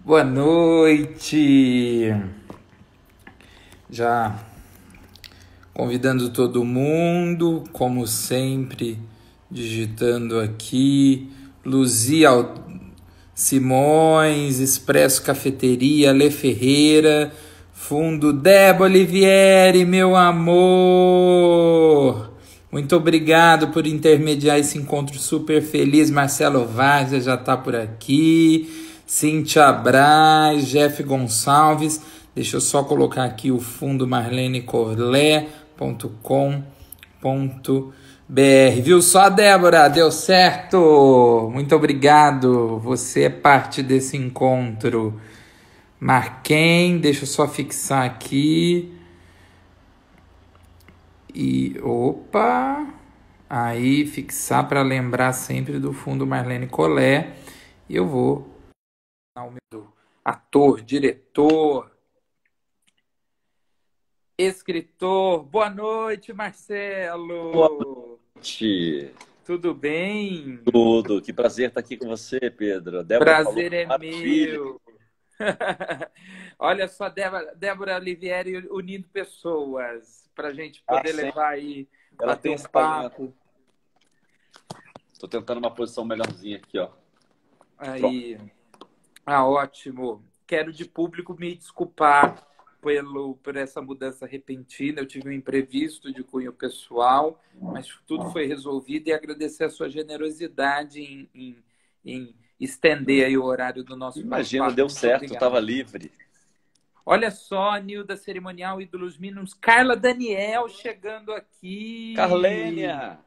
Boa noite! Já convidando todo mundo, como sempre, digitando aqui, Luzia Simões, Expresso Cafeteria, Lê Ferreira, Fundo Débora Olivieri, meu amor! Muito obrigado por intermediar esse encontro super feliz. Marcelo Vargas já está por aqui. Cíntia Braz, Jeff Gonçalves. Deixa eu só colocar aqui o fundo marlenecorlé.com.br. Viu só, Débora? Deu certo! Muito obrigado. Você é parte desse encontro. Marquem, deixa eu só fixar aqui. E opa! Aí, fixar para lembrar sempre do fundo Marlene Collet. E eu vou o meu ator, diretor, escritor. Boa noite, Boa Marcelo. noite. Tudo bem? Tudo. Que prazer estar aqui com você, Pedro. A Débora falou Prazer é maravilha. meu. Olha só, Débora Olivieri unindo pessoas para a gente Ah, poder sim. levar aí, Ela bater tem um esse talento. papo. Estou tentando uma posição melhorzinha aqui, ó. Pronto. Aí, ótimo. Quero de público me desculpar por essa mudança repentina. Eu tive um imprevisto de cunho pessoal, mas tudo foi resolvido e agradecer a sua generosidade em estender aí o horário do nosso Imagina, bate-papo. deu Muito certo, estava obrigado. livre. Olha só, Nilda Cerimonial, Ídolos Mínimos, Carla Daniel chegando aqui. Carlênia!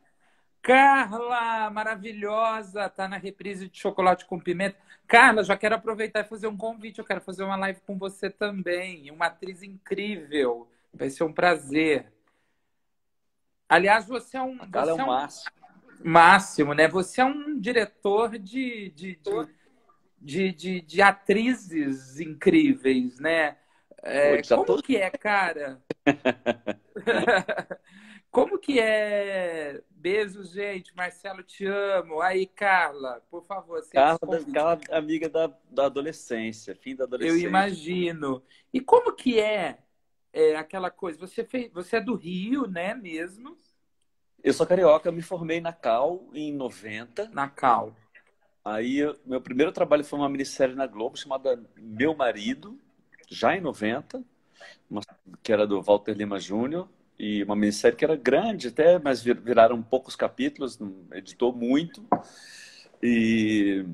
Carla, maravilhosa, tá na reprise de Chocolate com Pimenta. Carla, já quero aproveitar e fazer um convite. Eu quero fazer uma live com você também. Uma atriz incrível. Vai ser um prazer. Aliás, A Carla é você um é um máximo. máximo, né? Você é um diretor de atrizes incríveis, né? Pô, já Como tô... que é, cara? Como que é? Beijos, gente. Marcelo, te amo. Aí, Carla, por favor, aceite esse convite. Carla é amiga da adolescência, fim da Eu adolescência. imagino. E como que é aquela coisa? Você é do Rio, né, mesmo? Eu sou carioca, me formei na Cal em 90. Na Cal. Aí, meu primeiro trabalho foi uma minissérie na Globo chamada Meu Marido, já em 90, uma- que era do Walter Lima Júnior, e uma minissérie que era grande até, mas viraram poucos capítulos, não editou muito. E,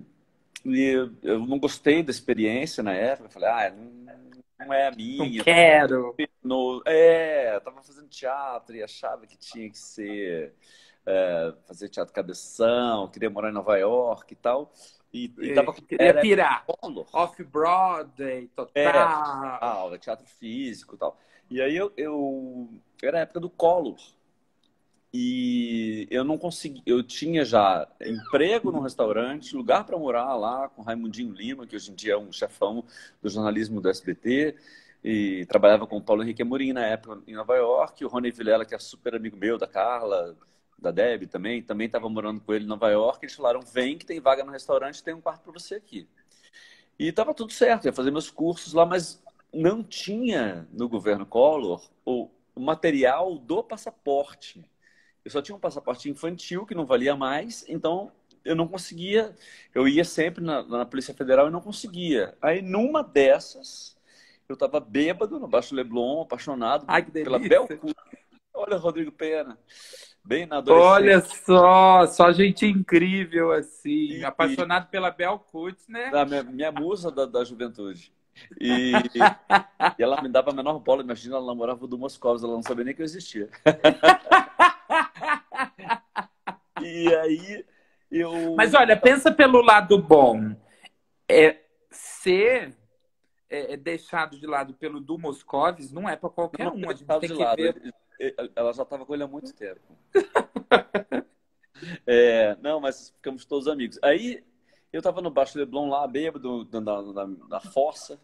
eu não gostei da experiência na época, falei, não é a Não minha. quero. Eu tava fazendo teatro e achava que tinha que ser fazer teatro cabeção, queria morar em Nova York e tal. E tava, Queria era época pirar. do Collor. Off-Broadway, É, total. aula, teatro físico e tal. E aí era a época do Collor. E eu não consegui, eu tinha já emprego num restaurante, lugar para morar lá com Raimundinho Lima, que hoje em dia é um chefão do jornalismo do SBT, e trabalhava com o Paulo Henrique Amorim na época em Nova York, e o Rony Vilela, que é super amigo meu, da Carla, da Debbie também estava morando com ele em Nova York. Eles falaram: vem que tem vaga no restaurante, tem um quarto para você aqui. E estava tudo certo, ia fazer meus cursos lá, mas não tinha no governo Collor o material do passaporte. Eu só tinha um passaporte infantil que não valia mais, então eu não conseguia. Eu ia sempre na Polícia Federal e não conseguia. Aí numa dessas, eu estava bêbado no Baixo Leblon, apaixonado Ai, que pela Bel delícia. Coote. Olha, Rodrigo Pena, bem na adolescência. Olha só gente incrível assim, apaixonado pela Bel Coots, né? Minha musa da juventude. E, e ela me dava a menor bola. Imagina, ela namorava o do Moscovos, ela não sabia nem que eu existia. E aí Mas eu olha, pensa pelo lado bom. Ser deixado de lado pelo Du Moscovis não é para qualquer não um. fui A gente deixado tem de que lado. ver. Ela já estava com ele há muito tempo. Não, mas ficamos todos amigos. Aí eu estava no Baixo Leblon lá, bêbado, na fossa.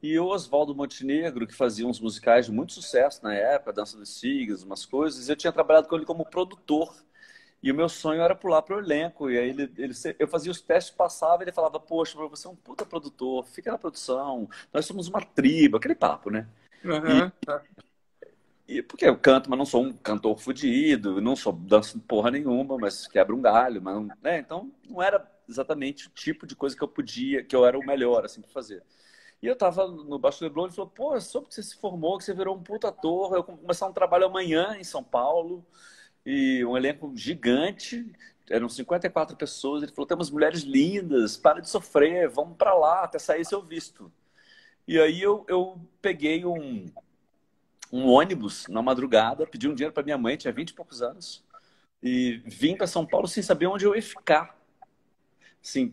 E o Oswaldo Montenegro, que fazia uns musicais de muito sucesso na época, Dança dos Signos, umas coisas, eu tinha trabalhado com ele como produtor. E o meu sonho era pular pro elenco. E aí eu fazia os testes, passava, e ele falava, poxa, você é um puta produtor, fica na produção, nós somos uma tribo, aquele papo, né? E, Aham. e porque eu canto, mas não sou um cantor fudido, não sou danço porra nenhuma, mas quebra um galho, mas não, né? Então não era exatamente o tipo de coisa que eu podia, que eu era o melhor, assim, pra fazer. E eu tava no Baixo Leblon, ele falou, pô, soube que você se formou, que você virou um puta ator, eu vou começar um trabalho amanhã em São Paulo, e um elenco gigante, eram 54 pessoas, ele falou, temos mulheres lindas, para de sofrer, vamos pra lá, até sair seu visto. E aí eu peguei um ônibus na madrugada, pedi um dinheiro para minha mãe, tinha 20 e poucos anos, e vim para São Paulo sem saber onde eu ia ficar. Sim,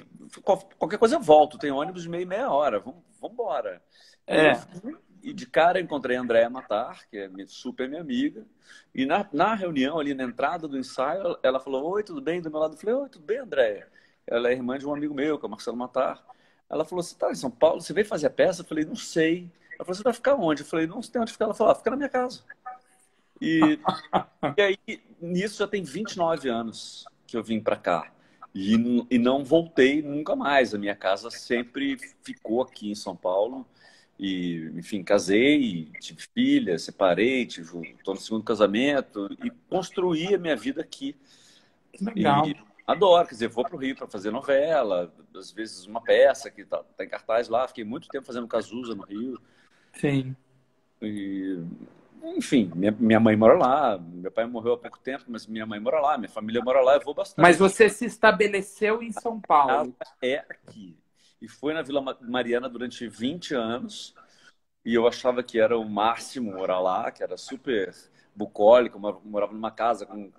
qualquer coisa eu volto, tem ônibus de meia hora, vamos embora. E aí eu É. fui, e de cara encontrei a Andréa Matar, que é super minha amiga, e na reunião ali, na entrada do ensaio, ela falou, oi, tudo bem? Do meu lado eu falei, oi, tudo bem, Andréa? Ela é irmã de um amigo meu, que é o Marcelo Matar. Ela falou, você tá em São Paulo, você veio fazer a peça? Eu falei, não sei. Ela falou, você vai ficar onde? Eu falei, não sei onde ficar. Ela falou, fica na minha casa. E, e aí, nisso já tem 29 anos que eu vim para cá. E não voltei nunca mais. A minha casa sempre ficou aqui em São Paulo. E, enfim, casei, tive filha, separei, estou no segundo casamento e construí a minha vida aqui. Que legal. E adoro, quer dizer, vou para o Rio para fazer novela, às vezes uma peça que tá em cartaz lá. Fiquei muito tempo fazendo Cazuza no Rio. Sim. E, enfim, minha mãe mora lá, meu pai morreu há pouco tempo, mas minha mãe mora lá, minha família mora lá, eu vou Mas bastante. você se estabeleceu em São A casa Paulo. é aqui. E foi na Vila Mariana durante 20 anos, e eu achava que era o máximo morar lá, que era super bucólico, eu morava numa casa com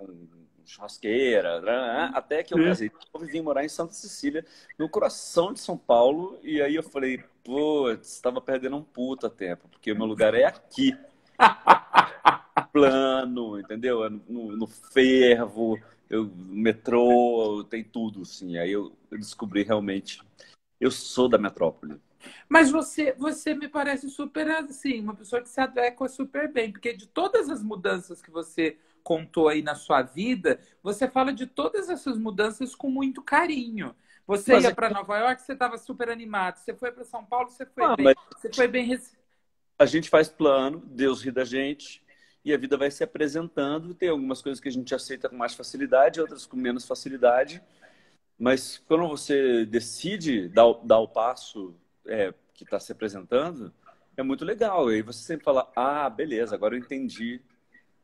churrasqueira, né? Até que eu Sim. casei. Eu vim morar em Santa Cecília, no coração de São Paulo, e aí eu falei, putz, estava perdendo um puta tempo, porque o meu lugar é aqui. Plano, entendeu? É no fervo, no metrô, tem tudo, assim. Aí eu descobri realmente, eu sou da metrópole. Mas você me parece super assim, uma pessoa que se adequa super bem, porque de todas as mudanças que você contou aí na sua vida, você fala de todas essas mudanças com muito carinho. Você Mas, ia para Nova York, você estava super animado. Você foi para São Paulo, você foi mas bem. Você foi bem. a gente faz plano, Deus ri da gente, e a vida vai se apresentando. Tem algumas coisas que a gente aceita com mais facilidade, outras com menos facilidade. Mas quando você decide dar o passo que está se apresentando, é muito legal. E aí você sempre fala, ah, beleza, agora eu entendi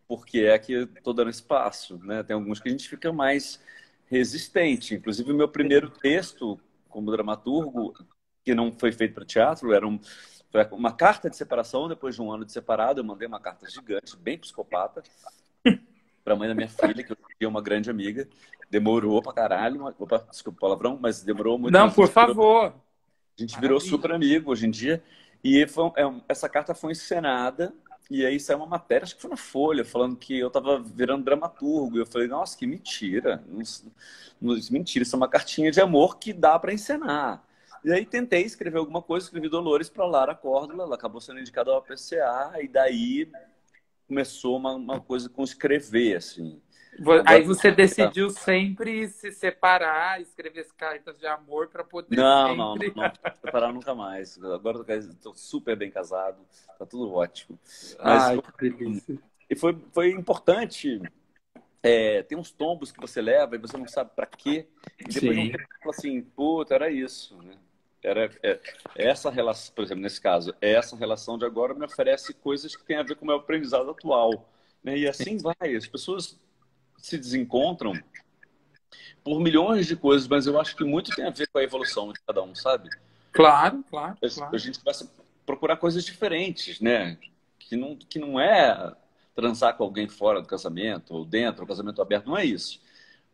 por que é que eu estou dando espaço, né? Tem alguns que a gente fica mais resistente. Inclusive, o meu primeiro texto como dramaturgo, que não foi feito para teatro, foi uma carta de separação. Depois de um ano de separado, eu mandei uma carta gigante, bem psicopata, para a mãe da minha filha, que eu tinha uma grande amiga. Demorou pra caralho. Opa, desculpa o palavrão, mas demorou muito. Não, Mas por favor. a gente virou Maravilha. super amigo hoje em dia. E essa carta foi encenada. E aí saiu uma matéria, acho que foi na Folha, falando que eu tava virando dramaturgo. E eu falei, nossa, que mentira. Mentira, isso é uma cartinha de amor que dá para encenar. E aí tentei escrever alguma coisa, escrevi Dolores para Lara Córdoba, ela acabou sendo indicada ao PCA, e daí começou uma coisa com escrever, assim. Aí Agora, você decidiu sempre se separar, escrever as cartas de amor para poder não sempre. vou separar nunca mais. Agora eu tô super bem casado, tá tudo ótimo. Mas Ai, que delícia. foi importante. Tem uns tombos que você leva e você não sabe para quê. E depois de um Sim. tempo você fala assim, puta, era isso, né? Essa relação, por exemplo, nesse caso, essa relação de agora me oferece coisas que têm a ver com o meu aprendizado atual, né? E assim vai. As pessoas se desencontram por milhões de coisas, mas eu acho que muito tem a ver com a evolução de cada um, sabe? Claro, claro, A claro. gente começa a procurar coisas diferentes, né? Que não é transar com alguém fora do casamento ou dentro do casamento aberto, não é isso.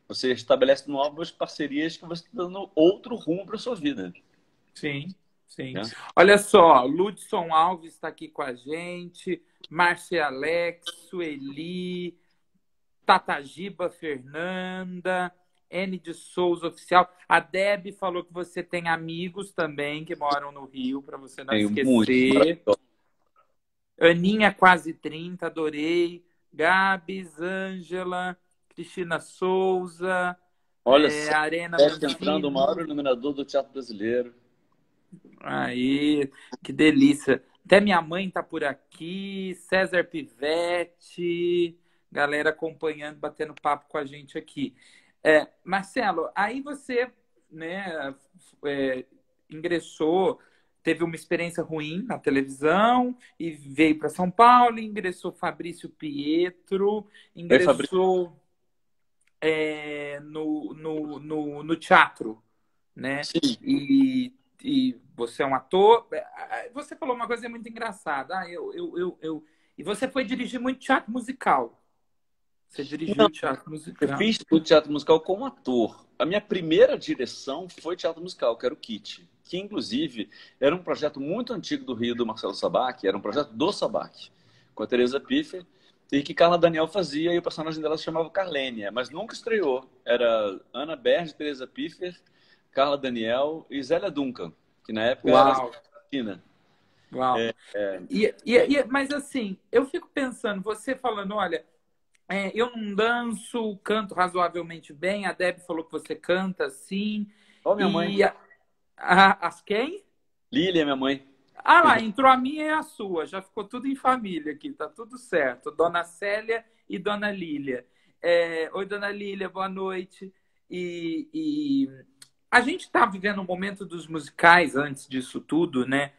Você estabelece novas parcerias que você está dando outro rumo para sua vida, Sim, sim. né? Olha só, Ludson Alves está aqui com a gente, Márcia Alex, Sueli, Tatagiba Fernanda, N de Souza Oficial. A Deb falou que você tem amigos também que moram no Rio, para você não Tenho muitos esquecer. maravilhosos. Aninha quase 30, adorei. Gabs, Ângela, Cristina Souza, Olha só, Arena está entrando o Mancini. maior iluminador do teatro brasileiro. Aí, que delícia. Até minha mãe tá por aqui, César Pivetti, galera acompanhando, batendo papo com a gente aqui. Marcelo, aí você, né, é, ingressou, teve uma experiência ruim na televisão e veio para São Paulo, ingressou Fabrício Pietro, Oi, Fabrício. ingressou no teatro, né? Sim. E você é um ator. Você falou uma coisa muito engraçada. E você foi dirigir muito teatro musical. Você Não, dirigiu teatro eu musical. fiz o teatro musical como ator. A minha primeira direção foi teatro musical, que era o Kit, que inclusive era um projeto muito antigo do Rio do Marcelo Sabac, era um projeto do Sabac, com a Teresa Piffer, e que Carla Daniel fazia, e o personagem dela se chamava Carlênia, mas nunca estreou. Era Ana Berge, Teresa Piffer, Carla Daniel e Zélia Duncan, que na época era Uau, argentina. uau. Mas assim, eu fico pensando, você falando, olha, eu não danço, canto razoavelmente bem. A Deb falou que você canta, sim. Ó, minha mãe. E as quem? Lília, minha mãe. Ah lá, entrou a minha e a sua. Já ficou tudo em família aqui, tá tudo certo. Dona Célia e Dona Lília. Oi, Dona Lília, boa noite. E a gente está vivendo um momento dos musicais antes disso tudo, né?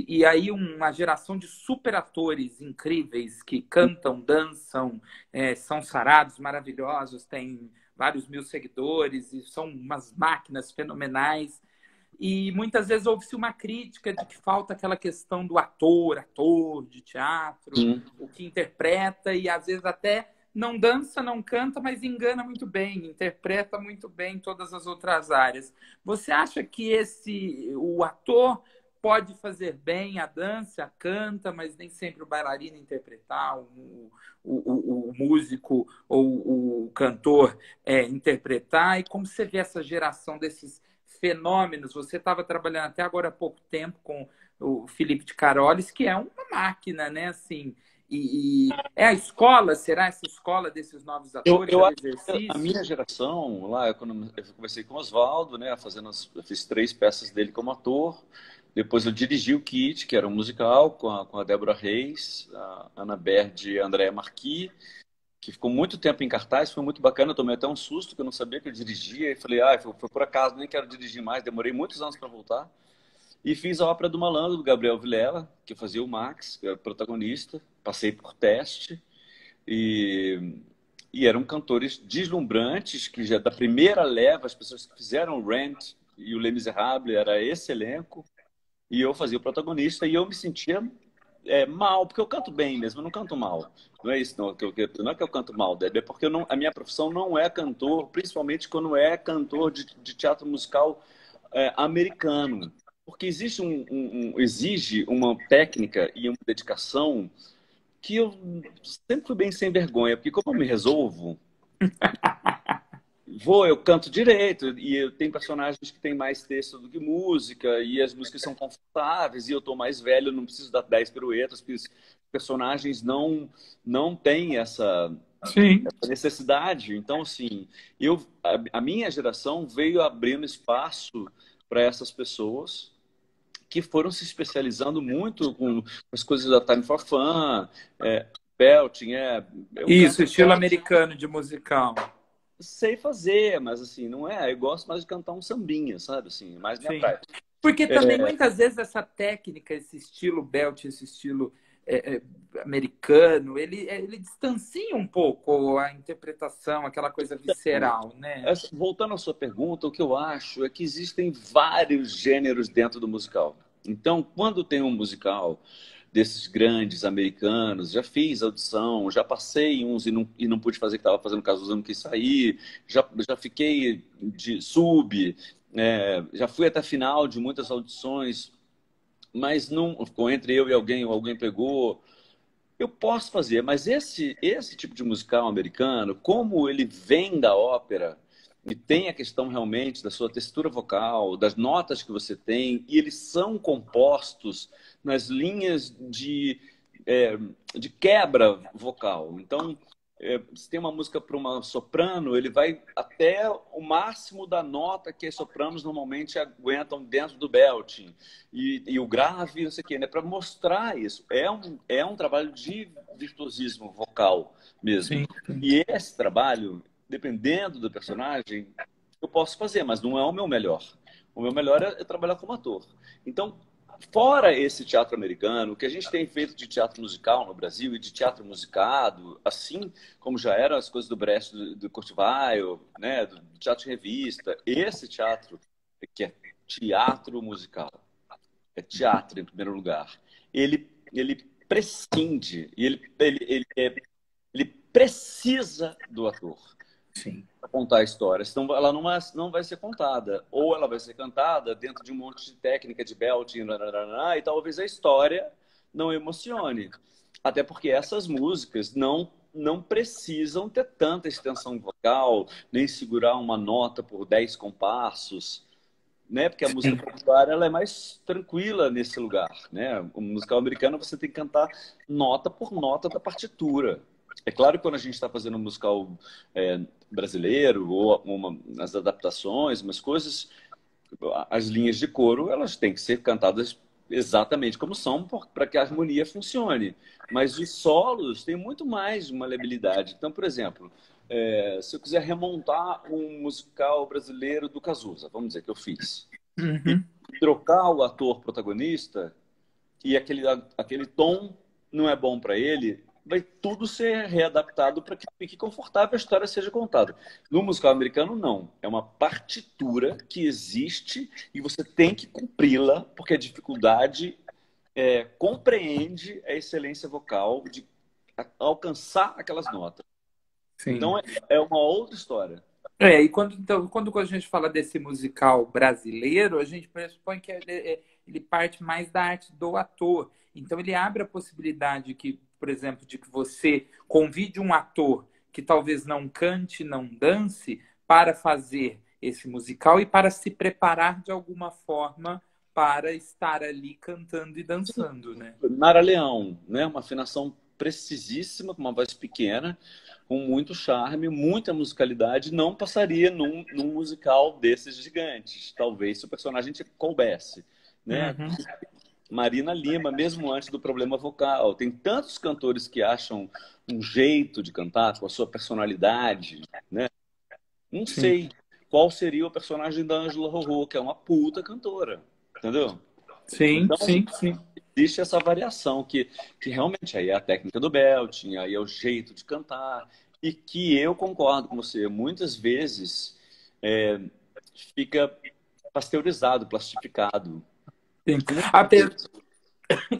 E aí uma geração de super atores incríveis que cantam, dançam, são sarados, maravilhosos, têm vários mil seguidores e são umas máquinas fenomenais. E muitas vezes houve-se uma crítica de que falta aquela questão do ator de teatro, Hum. o que interpreta e às vezes até não dança, não canta, mas engana muito bem, interpreta muito bem todas as outras áreas. Você acha que o ator pode fazer bem a dança, canta, mas nem sempre o bailarino interpretar, o músico ou o cantor interpretar? E como você vê essa geração desses fenômenos? Você estava trabalhando até agora há pouco tempo com o Felipe de Carolis, que é uma máquina, né? Assim, é a escola, será essa escola desses novos atores? É Eu o acho que a exercício? minha geração, lá, quando eu conversei com o Oswaldo, né, eu fiz 3 peças dele como ator. Depois eu dirigi o Kit, que era um musical, com a Débora Reis, a Ana Berdi e a Andréa Marquis, que ficou muito tempo em cartaz, foi muito bacana. Eu tomei até um susto, que eu não sabia que eu dirigia, e falei, foi por acaso, nem quero dirigir mais. Demorei muitos anos para voltar. E fiz a Ópera do Malandro, do Gabriel Vilela, que fazia o Max, que era o protagonista. Passei por teste. E, e eram cantores deslumbrantes, que já da primeira leva, as pessoas que fizeram o Rent e o Les Miserables, era esse elenco. E eu fazia o protagonista e eu me sentia mal, porque eu canto bem mesmo, eu não canto mal. Não é isso, não, não é que eu canto mal, Débora, é porque a minha profissão não é cantor, principalmente quando é cantor de teatro musical americano. Porque exige uma técnica e uma dedicação que eu sempre fui bem sem vergonha, porque como eu me resolvo, eu canto direito, e eu tenho personagens que têm mais texto do que música, e as músicas são confortáveis, e eu tô mais velho, não preciso dar 10 piruetas, porque os personagens não têm essa Sim. necessidade. Então, assim, a minha geração veio abrindo espaço para essas pessoas que foram se especializando muito com as coisas da Time for Fun, belting, eu Isso, canto estilo belting, americano de musical. sei fazer, mas assim, não é. Eu gosto mais de cantar um sambinha, sabe? Assim, mais minha Sim. praia. Porque também muitas vezes essa técnica, esse estilo belt, esse estilo é, americano, ele distancia um pouco a interpretação, aquela coisa visceral, né? Voltando à sua pergunta, o que eu acho é que existem vários gêneros dentro do musical. Então, quando tem um musical desses grandes americanos, já fiz audição, já passei em uns e não pude fazer, que estava fazendo Cazuza, não quis sair, já fiquei de sub, já fui até a final de muitas audições, mas não ficou entre eu e alguém, ou alguém pegou. Eu posso fazer, mas esse tipo de musical americano, como ele vem da ópera e tem a questão realmente da sua textura vocal, das notas que você tem, e eles são compostos nas linhas de quebra vocal. Então, se tem uma música para uma soprano, ele vai até o máximo da nota que as sopranos normalmente aguentam dentro do belting. E o grave, não sei o quê, né? Para mostrar isso. É um trabalho de virtuosismo vocal mesmo. Sim, sim. E esse trabalho, dependendo do personagem, eu posso fazer, mas não é o meu melhor. O meu melhor é trabalhar como ator. Então, fora esse teatro americano, o que a gente tem feito de teatro musical no Brasil e de teatro musicado, assim como já eram as coisas do Brecht, do Kurt Weill, né, do teatro de revista, esse teatro, que é teatro musical, é teatro em primeiro lugar, ele prescinde, e ele precisa do ator Sim. para contar a história, senão ela não vai ser contada. Ou ela vai ser cantada dentro de um monte de técnica de belting, e talvez a história não emocione. Até porque essas músicas não precisam ter tanta extensão vocal, nem segurar uma nota por 10 compassos, né? Porque a música Sim. popular ela é mais tranquila nesse lugar, né? O musical americano você tem que cantar nota por nota da partitura. É claro que quando a gente está fazendo um musical brasileiro ou as adaptações, umas coisas, as linhas de coro elas têm que ser cantadas exatamente como são para que a harmonia funcione. Mas os solos têm muito mais maleabilidade. Então, por exemplo, se eu quiser remontar um musical brasileiro do Cazuza, vamos dizer que eu fiz, e Uhum. trocar o ator protagonista e aquele tom não é bom para ele, vai tudo ser readaptado para que fique confortável a história seja contada. No musical americano, não. É uma partitura que existe e você tem que cumpri-la, porque a dificuldade compreende a excelência vocal de alcançar aquelas notas. Sim. Então, é uma outra história. E quando a gente fala desse musical brasileiro, a gente pressupõe que ele parte mais da arte do ator. Então, ele abre a possibilidade que, por exemplo, de que você convide um ator que talvez não cante, não dance, para fazer esse musical e para se preparar de alguma forma para estar ali cantando e dançando, né? Nara Leão, né? Uma afinação precisíssima, com uma voz pequena, com muito charme, muita musicalidade, não passaria num musical desses gigantes. Talvez se o personagem te coubesse, né? Uhum. Marina Lima, mesmo antes do problema vocal. Tem tantos cantores que acham um jeito de cantar com a sua personalidade, né? Não Sim, sei qual seria o personagem da Ângela Rorô, que é uma puta cantora, entendeu? sim, Então, sim, sim. existe essa variação que realmente aí é a técnica do belting, aí é o jeito de cantar, e que eu concordo com você, muitas vezes é, fica pasteurizado, plastificado. Sim. Muitas Ape- vezes.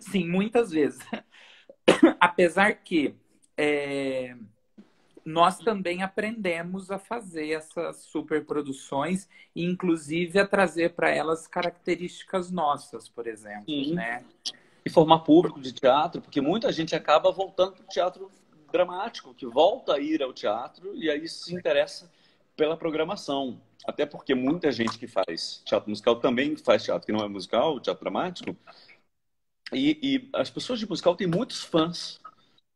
Sim, muitas vezes. Apesar que é, nós também aprendemos a fazer essas superproduções e, inclusive, a trazer para elas características nossas, por exemplo, Sim. né? E formar público de teatro, porque muita gente acaba voltando para o teatro dramático, que volta a ir ao teatro e aí se interessa pela programação. Até porque muita gente que faz teatro musical também faz teatro que não é musical, teatro dramático, e as pessoas de musical têm muitos fãs.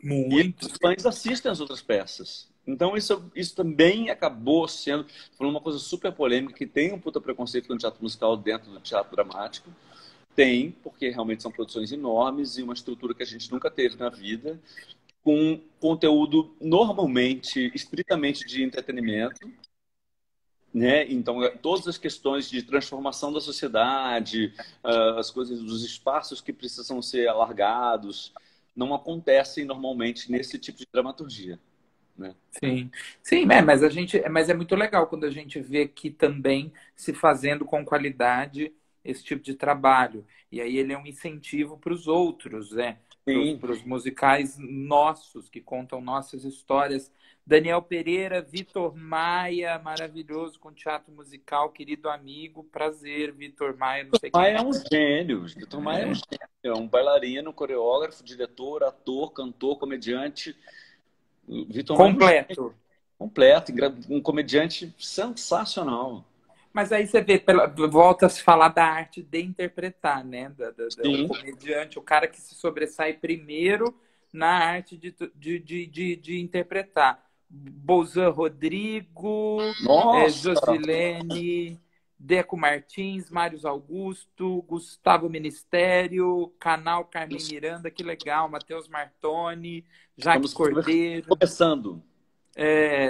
E Muito. os fãs assistem as outras peças. Então, isso também acabou sendo foi uma coisa super polêmica, que tem um puta preconceito com o teatro musical dentro do teatro dramático. Tem, porque realmente são produções enormes e uma estrutura que a gente nunca teve na vida, com conteúdo normalmente, estritamente de entretenimento, né? Então, todas as questões de transformação da sociedade, as coisas dos espaços que precisam ser alargados, não acontecem normalmente nesse tipo de dramaturgia, né? Sim, sim, mas é muito legal quando a gente vê que também se fazendo com qualidade esse tipo de trabalho. E aí ele é um incentivo para os outros, né? Sim. Para os musicais nossos, que contam nossas histórias. Daniel Pereira, Vitor Maia, maravilhoso com teatro musical, querido amigo, prazer, Vitor Maia, não sei quem Maia é. é um gênio. Vitor Maia é um gênio. É um bailarino, coreógrafo, diretor, ator, cantor, comediante. Vitor Maia é um gênio Completo. completo, um comediante sensacional. Mas aí você vê, volta a se falar da arte de interpretar, né? O Sim. comediante, o cara que se sobressai primeiro na arte de interpretar. Bolzan Rodrigo, Nossa! Josilene, Deco Martins, Mários Augusto, Gustavo Ministério, Canal Carmen Miranda, que legal, Matheus Martoni, Jaque Estamos Cordeiro, começando.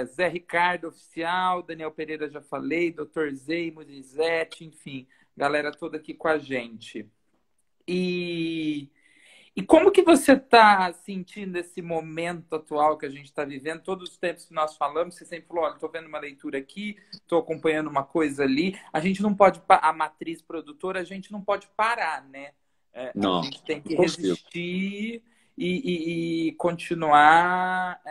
Zé Ricardo Oficial, Daniel Pereira já falei, Dr. Zei, Murizete, enfim, galera toda aqui com a gente. E e como que você está sentindo esse momento atual que a gente está vivendo? Todos os tempos que nós falamos, você sempre falou, olha, estou vendo uma leitura aqui, estou acompanhando uma coisa ali. A gente não pode, a matriz produtora, a gente não pode parar, né? A Não, gente tem não que consigo. resistir e continuar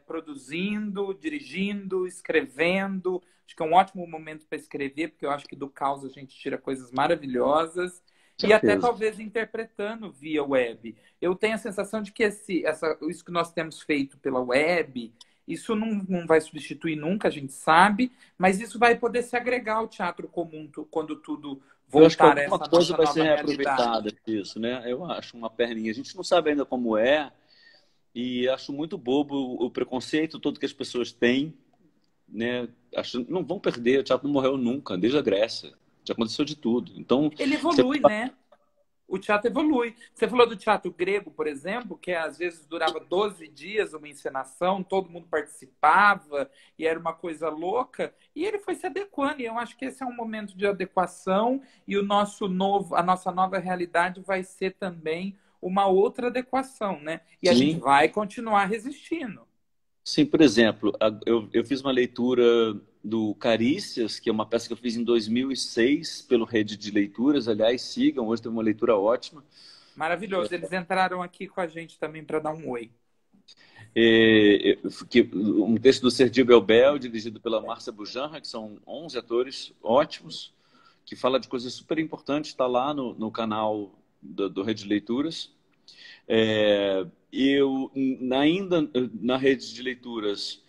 produzindo, dirigindo, escrevendo. Acho que é um ótimo momento para escrever, porque eu acho que do caos a gente tira coisas maravilhosas. E até Certeza. talvez interpretando via web. Eu tenho a sensação de que isso que nós temos feito pela web, isso não vai substituir nunca, a gente sabe, mas isso vai poder se agregar ao teatro comum quando tudo Eu acho que voltar a alguma essa coisa nossa vai ser nova realidade. reaproveitada disso, né? Eu acho, uma perninha. A gente não sabe ainda como é, e acho muito bobo o preconceito todo que as pessoas têm, né? Acho, não vão perder, o teatro não morreu nunca, desde a Grécia. Já aconteceu de tudo. Então, Ele você evolui, né? O teatro evolui. Você falou do teatro grego, por exemplo, que às vezes durava 12 dias uma encenação, todo mundo participava e era uma coisa louca, e ele foi se adequando. E eu acho que esse é um momento de adequação e a nossa nova realidade vai ser também uma outra adequação, né? E a gente sim, vai continuar resistindo. sim, por exemplo, eu fiz uma leitura do Carícias, que é uma peça que eu fiz em 2006 pelo Rede de Leituras. Aliás, sigam, hoje tem uma leitura ótima. Maravilhoso. Eles entraram aqui com a gente também para dar um oi. Um texto do Sergio Belbel, dirigido pela Márcia Bujanra, que são 11 atores ótimos, que fala de coisas super importantes, está lá no canal do Rede de Leituras. Eu, ainda na Rede de Leituras,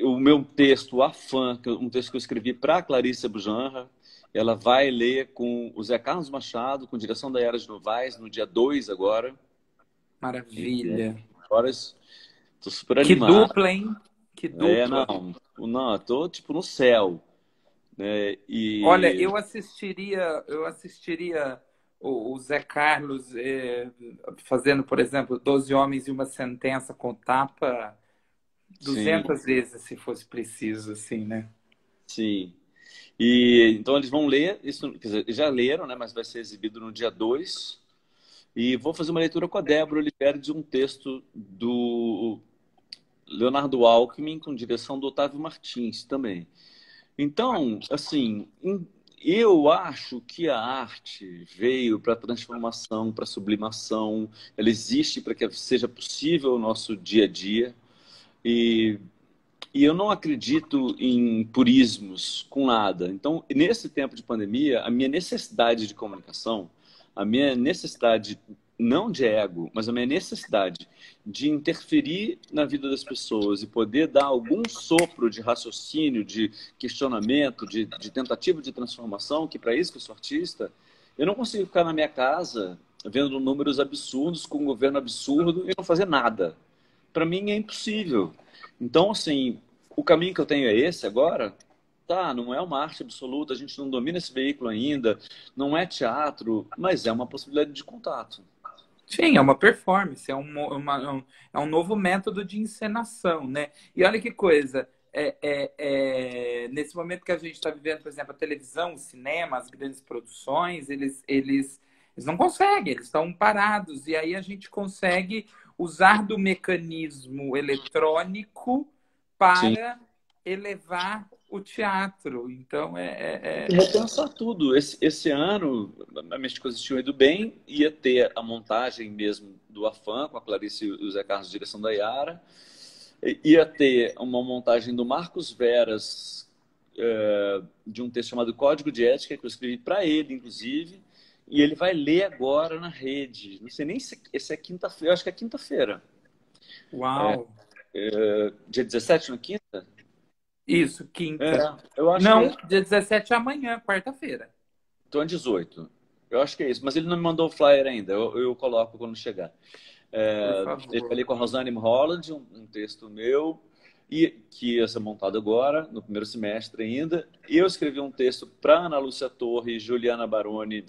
o meu texto, A Fã, um texto que eu escrevi para a Clarissa Bujanra, ela vai ler com o Zé Carlos Machado, com direção da Yara de Novaes, no dia 2 agora. Maravilha. Horas. Tô super Que animado. dupla, hein? Que dupla. Não, eu tô tipo no céu, né? Olha, E eu assistiria o Zé Carlos fazendo, por exemplo, 12 Homens e uma Sentença com tapa sim, 200 vezes, se fosse preciso, assim, né? sim. E então eles vão ler isso, quer dizer, já leram, né? Mas vai ser exibido no dia 2. E vou fazer uma leitura com a Débora Oliveira de um texto do Leonardo Alckmin, com direção do Otávio Martins também. Então, assim, eu acho que a arte veio para transformação, para sublimação. Ela existe para que seja possível o nosso dia a dia. E, e eu não acredito em purismos com nada. Então, nesse tempo de pandemia, a minha necessidade de comunicação, a minha necessidade não de ego, mas a minha necessidade de interferir na vida das pessoas e poder dar algum sopro de raciocínio, de questionamento, de tentativa de transformação, que para isso que eu sou artista, eu não consigo ficar na minha casa vendo números absurdos, com um governo absurdo e não fazer nada. Para mim é impossível. Então, assim, o caminho que eu tenho é esse agora. Tá, não é uma arte absoluta, a gente não domina esse veículo ainda, não é teatro, mas é uma possibilidade de contato. Sim, é uma performance, é um novo método de encenação, né? E olha que coisa, nesse momento que a gente está vivendo, por exemplo, a televisão, o cinema, as grandes produções, eles não conseguem, eles estão parados. E aí a gente consegue usar do mecanismo eletrônico Sim. para elevar o teatro. Então, E repensar tudo. Esse ano, as minhas coisas tinham ido bem, ia ter a montagem mesmo do Afã, com a Clarice e o Zé Carlos, direção da Yara. Ia ter uma montagem do Marcos Veras, de um texto chamado Código de Ética, que eu escrevi para ele, inclusive, e ele vai ler agora na rede. Não sei nem se é quinta-feira, eu acho que é quinta-feira. uau! Dia 17 na quinta? Isso, É, quinta. eu acho que é Não, isso. dia 17 é amanhã, quarta-feira. Então é 18. Eu acho que é isso, mas ele não me mandou o flyer ainda, eu coloco quando chegar. Por Eu favor. falei com a Rosane Holland, um texto meu. e que ia ser montado agora, no primeiro semestre ainda. Eu escrevi um texto para Ana Lúcia Torres, Juliana Baroni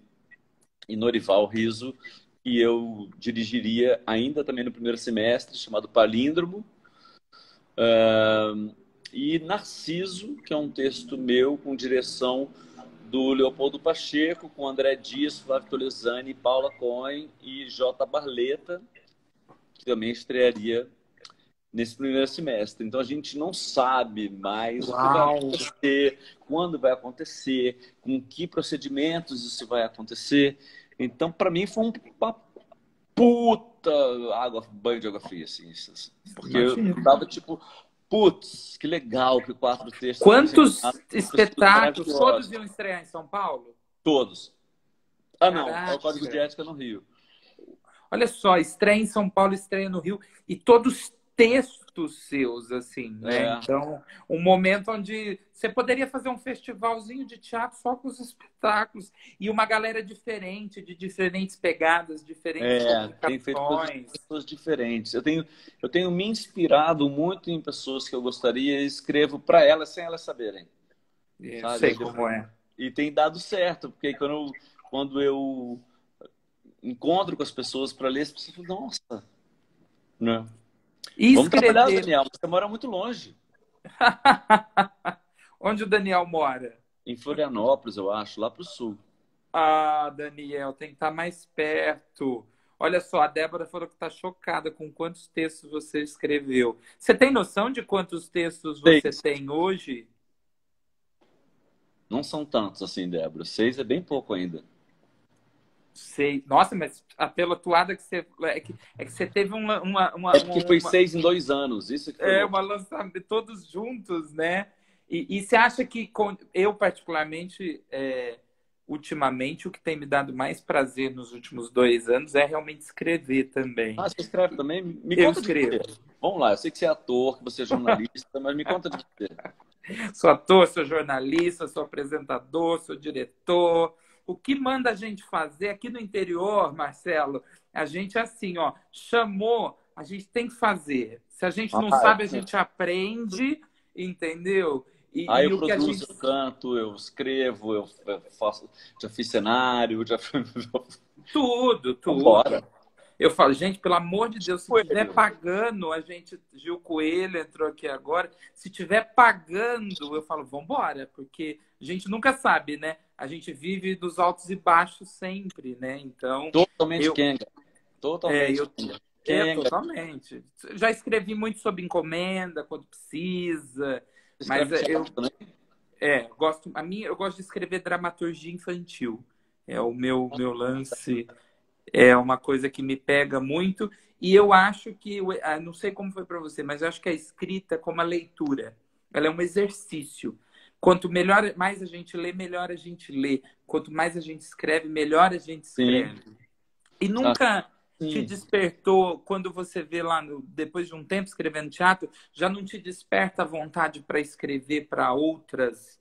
e Norival Riso, e eu dirigiria ainda também no primeiro semestre, chamado Palíndromo. E Narciso, que é um texto meu com direção do Leopoldo Pacheco, com André Dias, Flávio Tolesani, Paula Cohen e J. Barleta, que também estrearia nesse primeiro semestre. Então a gente não sabe mais o que vai acontecer, quando vai acontecer, com que procedimentos isso vai acontecer. Então, para mim, foi uma puta banho de água fria, assim. Porque eu tava tipo, putz, que legal que 4 textos... Quantos espetáculos? Todos iam estrear em São Paulo? Todos. Não, é o Código de Ética no Rio. Olha só, estreia em São Paulo, estreia no Rio, e todos textos seus, assim, né? Então, um momento onde você poderia fazer um festivalzinho de teatro só com os espetáculos e uma galera diferente, de diferentes pegadas, diferentes tem feito coisas diferentes. Eu tenho me inspirado muito em pessoas que eu gostaria e escrevo para elas sem elas saberem. Sei como é. E tem dado certo, porque quando eu encontro com as pessoas para ler, as pessoas falam, nossa, né? E vamos escrever... trabalhar, Daniel, você mora muito longe. Onde o Daniel mora? Em Florianópolis, eu acho, lá para o sul. Ah, Daniel, tem que estar mais perto. Olha só, a Débora falou que está chocada com quantos textos você escreveu. Você tem noção de quantos textos você tem hoje? Não são tantos assim, Débora. 6 é bem pouco ainda. Sei. Nossa, mas pela toada que você... É que você teve uma... É porque foi 6 em 2 anos. Isso que foi uma lançamento, todos juntos, né? E você acha que... Eu, particularmente, ultimamente, o que tem me dado mais prazer nos últimos 2 anos é realmente escrever também. Ah, você escreve também? Me Eu conta escrevo. de você. Vamos lá, eu sei que você é ator, que você é jornalista, mas me conta de você. Sou ator, sou jornalista, sou apresentador, sou diretor. O que manda a gente fazer aqui no interior, Marcelo, a gente é assim, ó, chamou, a gente tem que fazer. Se a gente não sabe, a gente aprende, entendeu? Eu produzo, eu canto, eu escrevo, eu faço, já fiz cenário, já tudo. Bora. Eu falo, gente, pelo amor de Deus, se estiver pagando, a gente, Gil Coelho entrou aqui agora, se estiver pagando, eu falo, vamos embora, porque a gente nunca sabe, né? A gente vive dos altos e baixos sempre, né? Então... Totalmente Kenga. Totalmente Kenga. Totalmente. Já escrevi muito sobre encomenda, quando precisa, mas eu gosto de escrever dramaturgia infantil. É o meu lance... É uma coisa que me pega muito. E eu acho que, não sei como foi para você, mas eu acho que a escrita, como a leitura, ela é um exercício. Quanto mais a gente lê, melhor a gente lê. Quanto mais a gente escreve, melhor a gente escreve. Sim. E nunca te despertou, quando você vê lá, depois de um tempo escrevendo teatro, já não te desperta a vontade para escrever para outras?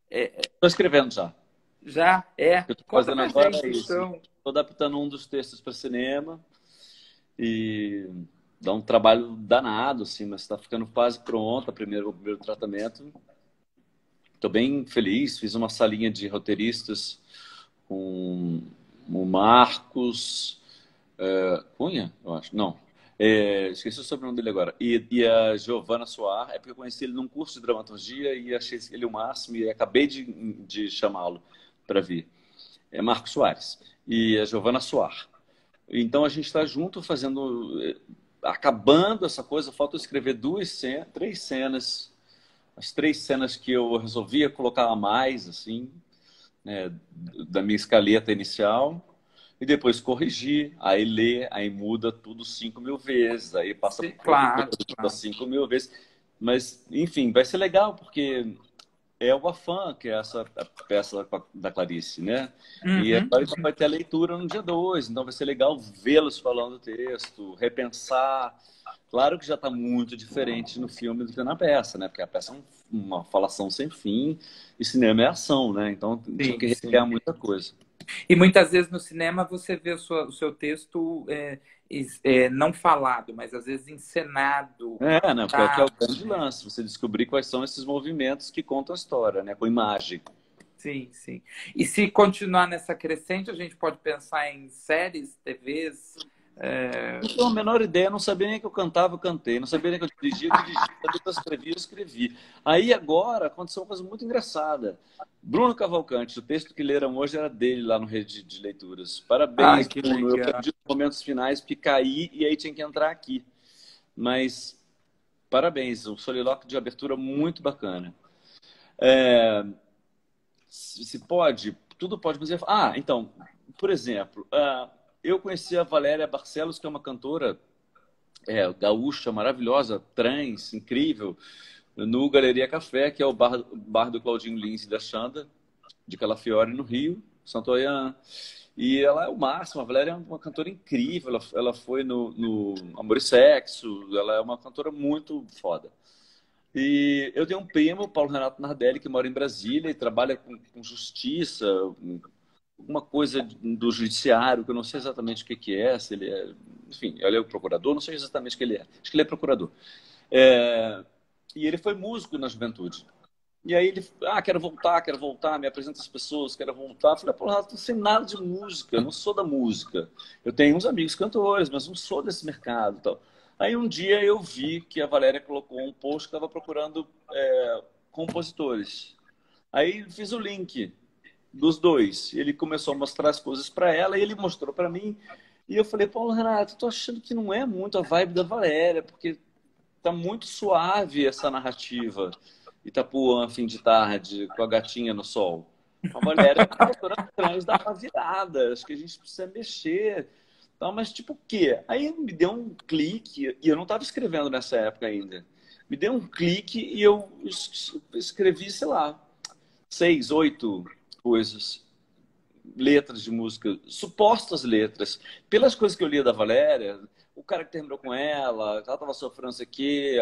Estou escrevendo já. Já? Eu estou fazendo agora isso. Então... Estou adaptando um dos textos para cinema e dá um trabalho danado, assim, mas está ficando quase pronto o primeiro tratamento. Estou bem feliz, fiz uma salinha de roteiristas com o Marcos Cunha, eu acho. Não, esqueci o sobrenome dele agora. E a Giovana Soar, é porque eu conheci ele num curso de dramaturgia e achei ele o máximo e acabei de chamá-lo para vir. É Marcos Soares e a Giovana Soar. Então a gente está junto acabando essa coisa. Falta eu escrever 3 cenas, as 3 cenas que eu resolvia colocar a mais, assim, né, da minha escaleta inicial, e depois corrigir, aí ler, aí muda tudo 5.000 vezes, aí passa por 5.000 vezes. Mas, enfim, vai ser legal, porque é o Afã, que é essa peça da Clarice, né? E agora vai ter a leitura no dia 2, então vai ser legal vê-los falando o texto, repensar. Claro que já está muito diferente no filme do que na peça, né? Porque a peça é uma falação sem fim e cinema é ação, né? Então tinha que recriar muita coisa. E muitas vezes no cinema você vê o seu texto não falado, mas às vezes encenado. Não, que é o Tá? grande lance, você descobrir quais são esses movimentos que contam a história, né? Com imagem. Sim, sim. E se continuar nessa crescente, a gente pode pensar em séries, TVs. Não tenho a menor ideia, não sabia nem que eu cantava, eu cantei. Não sabia nem que eu dirigia, eu dirigi. Não sabia que eu escrevia, eu escrevi. Aí agora aconteceu uma coisa muito engraçada. Bruno Cavalcante, o texto que leram hoje era dele lá no Rede de Leituras. Ai, Parabéns, que Bruno. Eu legal. perdi os momentos finais porque caí e aí tinha que entrar aqui. Mas parabéns, um solilóquio de abertura muito bacana. Se pode, tudo pode, mas então, por exemplo, eu conheci a Valéria Barcelos, que é uma cantora gaúcha, maravilhosa, trans, incrível, no Galeria Café, que é o bar do Claudinho Lins e da Xanda, de Calafiore, no Rio, Santo Oiã. E ela é o máximo, a Valéria é uma cantora incrível, ela foi no Amor e Sexo, ela é uma cantora muito foda. E eu tenho um primo, Paulo Renato Nardelli, que mora em Brasília e trabalha com justiça, uma coisa do judiciário, que eu não sei exatamente o que que é, se ele é... Enfim, ele é o procurador, não sei exatamente o que ele é. Acho que ele é procurador. E ele foi músico na juventude. E aí ele, quero voltar, me apresenta as pessoas, quero voltar. Eu falei, pô, Renato, não sei nada de música, eu não sou da música. Eu tenho uns amigos cantores, mas não sou desse mercado e tal. Aí um dia eu vi que a Valéria colocou um post que estava procurando compositores. Aí fiz o link dos dois. Ele começou a mostrar as coisas para ela e ele mostrou para mim. E eu falei, Paulo Renato, tô achando que não é muito a vibe da Valéria, porque tá muito suave essa narrativa. Itapuã, fim de tarde, com a gatinha no sol. A Valéria é uma cantora trans da virada. Acho que a gente precisa mexer. Então, mas tipo o quê? Aí me deu um clique, e eu não estava escrevendo nessa época ainda. Me deu um clique e eu escrevi, sei lá, 6, 8 coisas, letras de música, supostas letras. Pelas coisas que eu lia da Valéria, o cara que terminou com ela estava sofrendo isso aqui,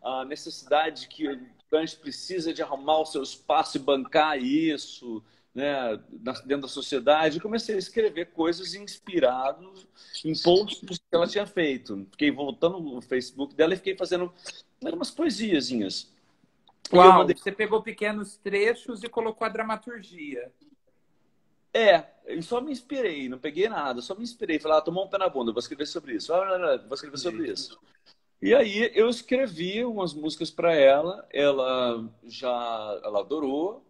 a necessidade que o Kant precisa de arrumar o seu espaço e bancar isso, né, dentro da sociedade. Eu comecei a escrever coisas inspiradas em posts que ela tinha feito. Fiquei voltando no Facebook dela e fiquei fazendo umas poesiazinhas. E eu Uau, mandei. você pegou pequenos trechos e colocou a dramaturgia. Eu só me inspirei, não peguei nada, só me inspirei. Falei, tomou um pé na bunda, vou escrever sobre isso. Vou escrever sobre isso. E aí eu escrevi umas músicas para ela, ela adorou.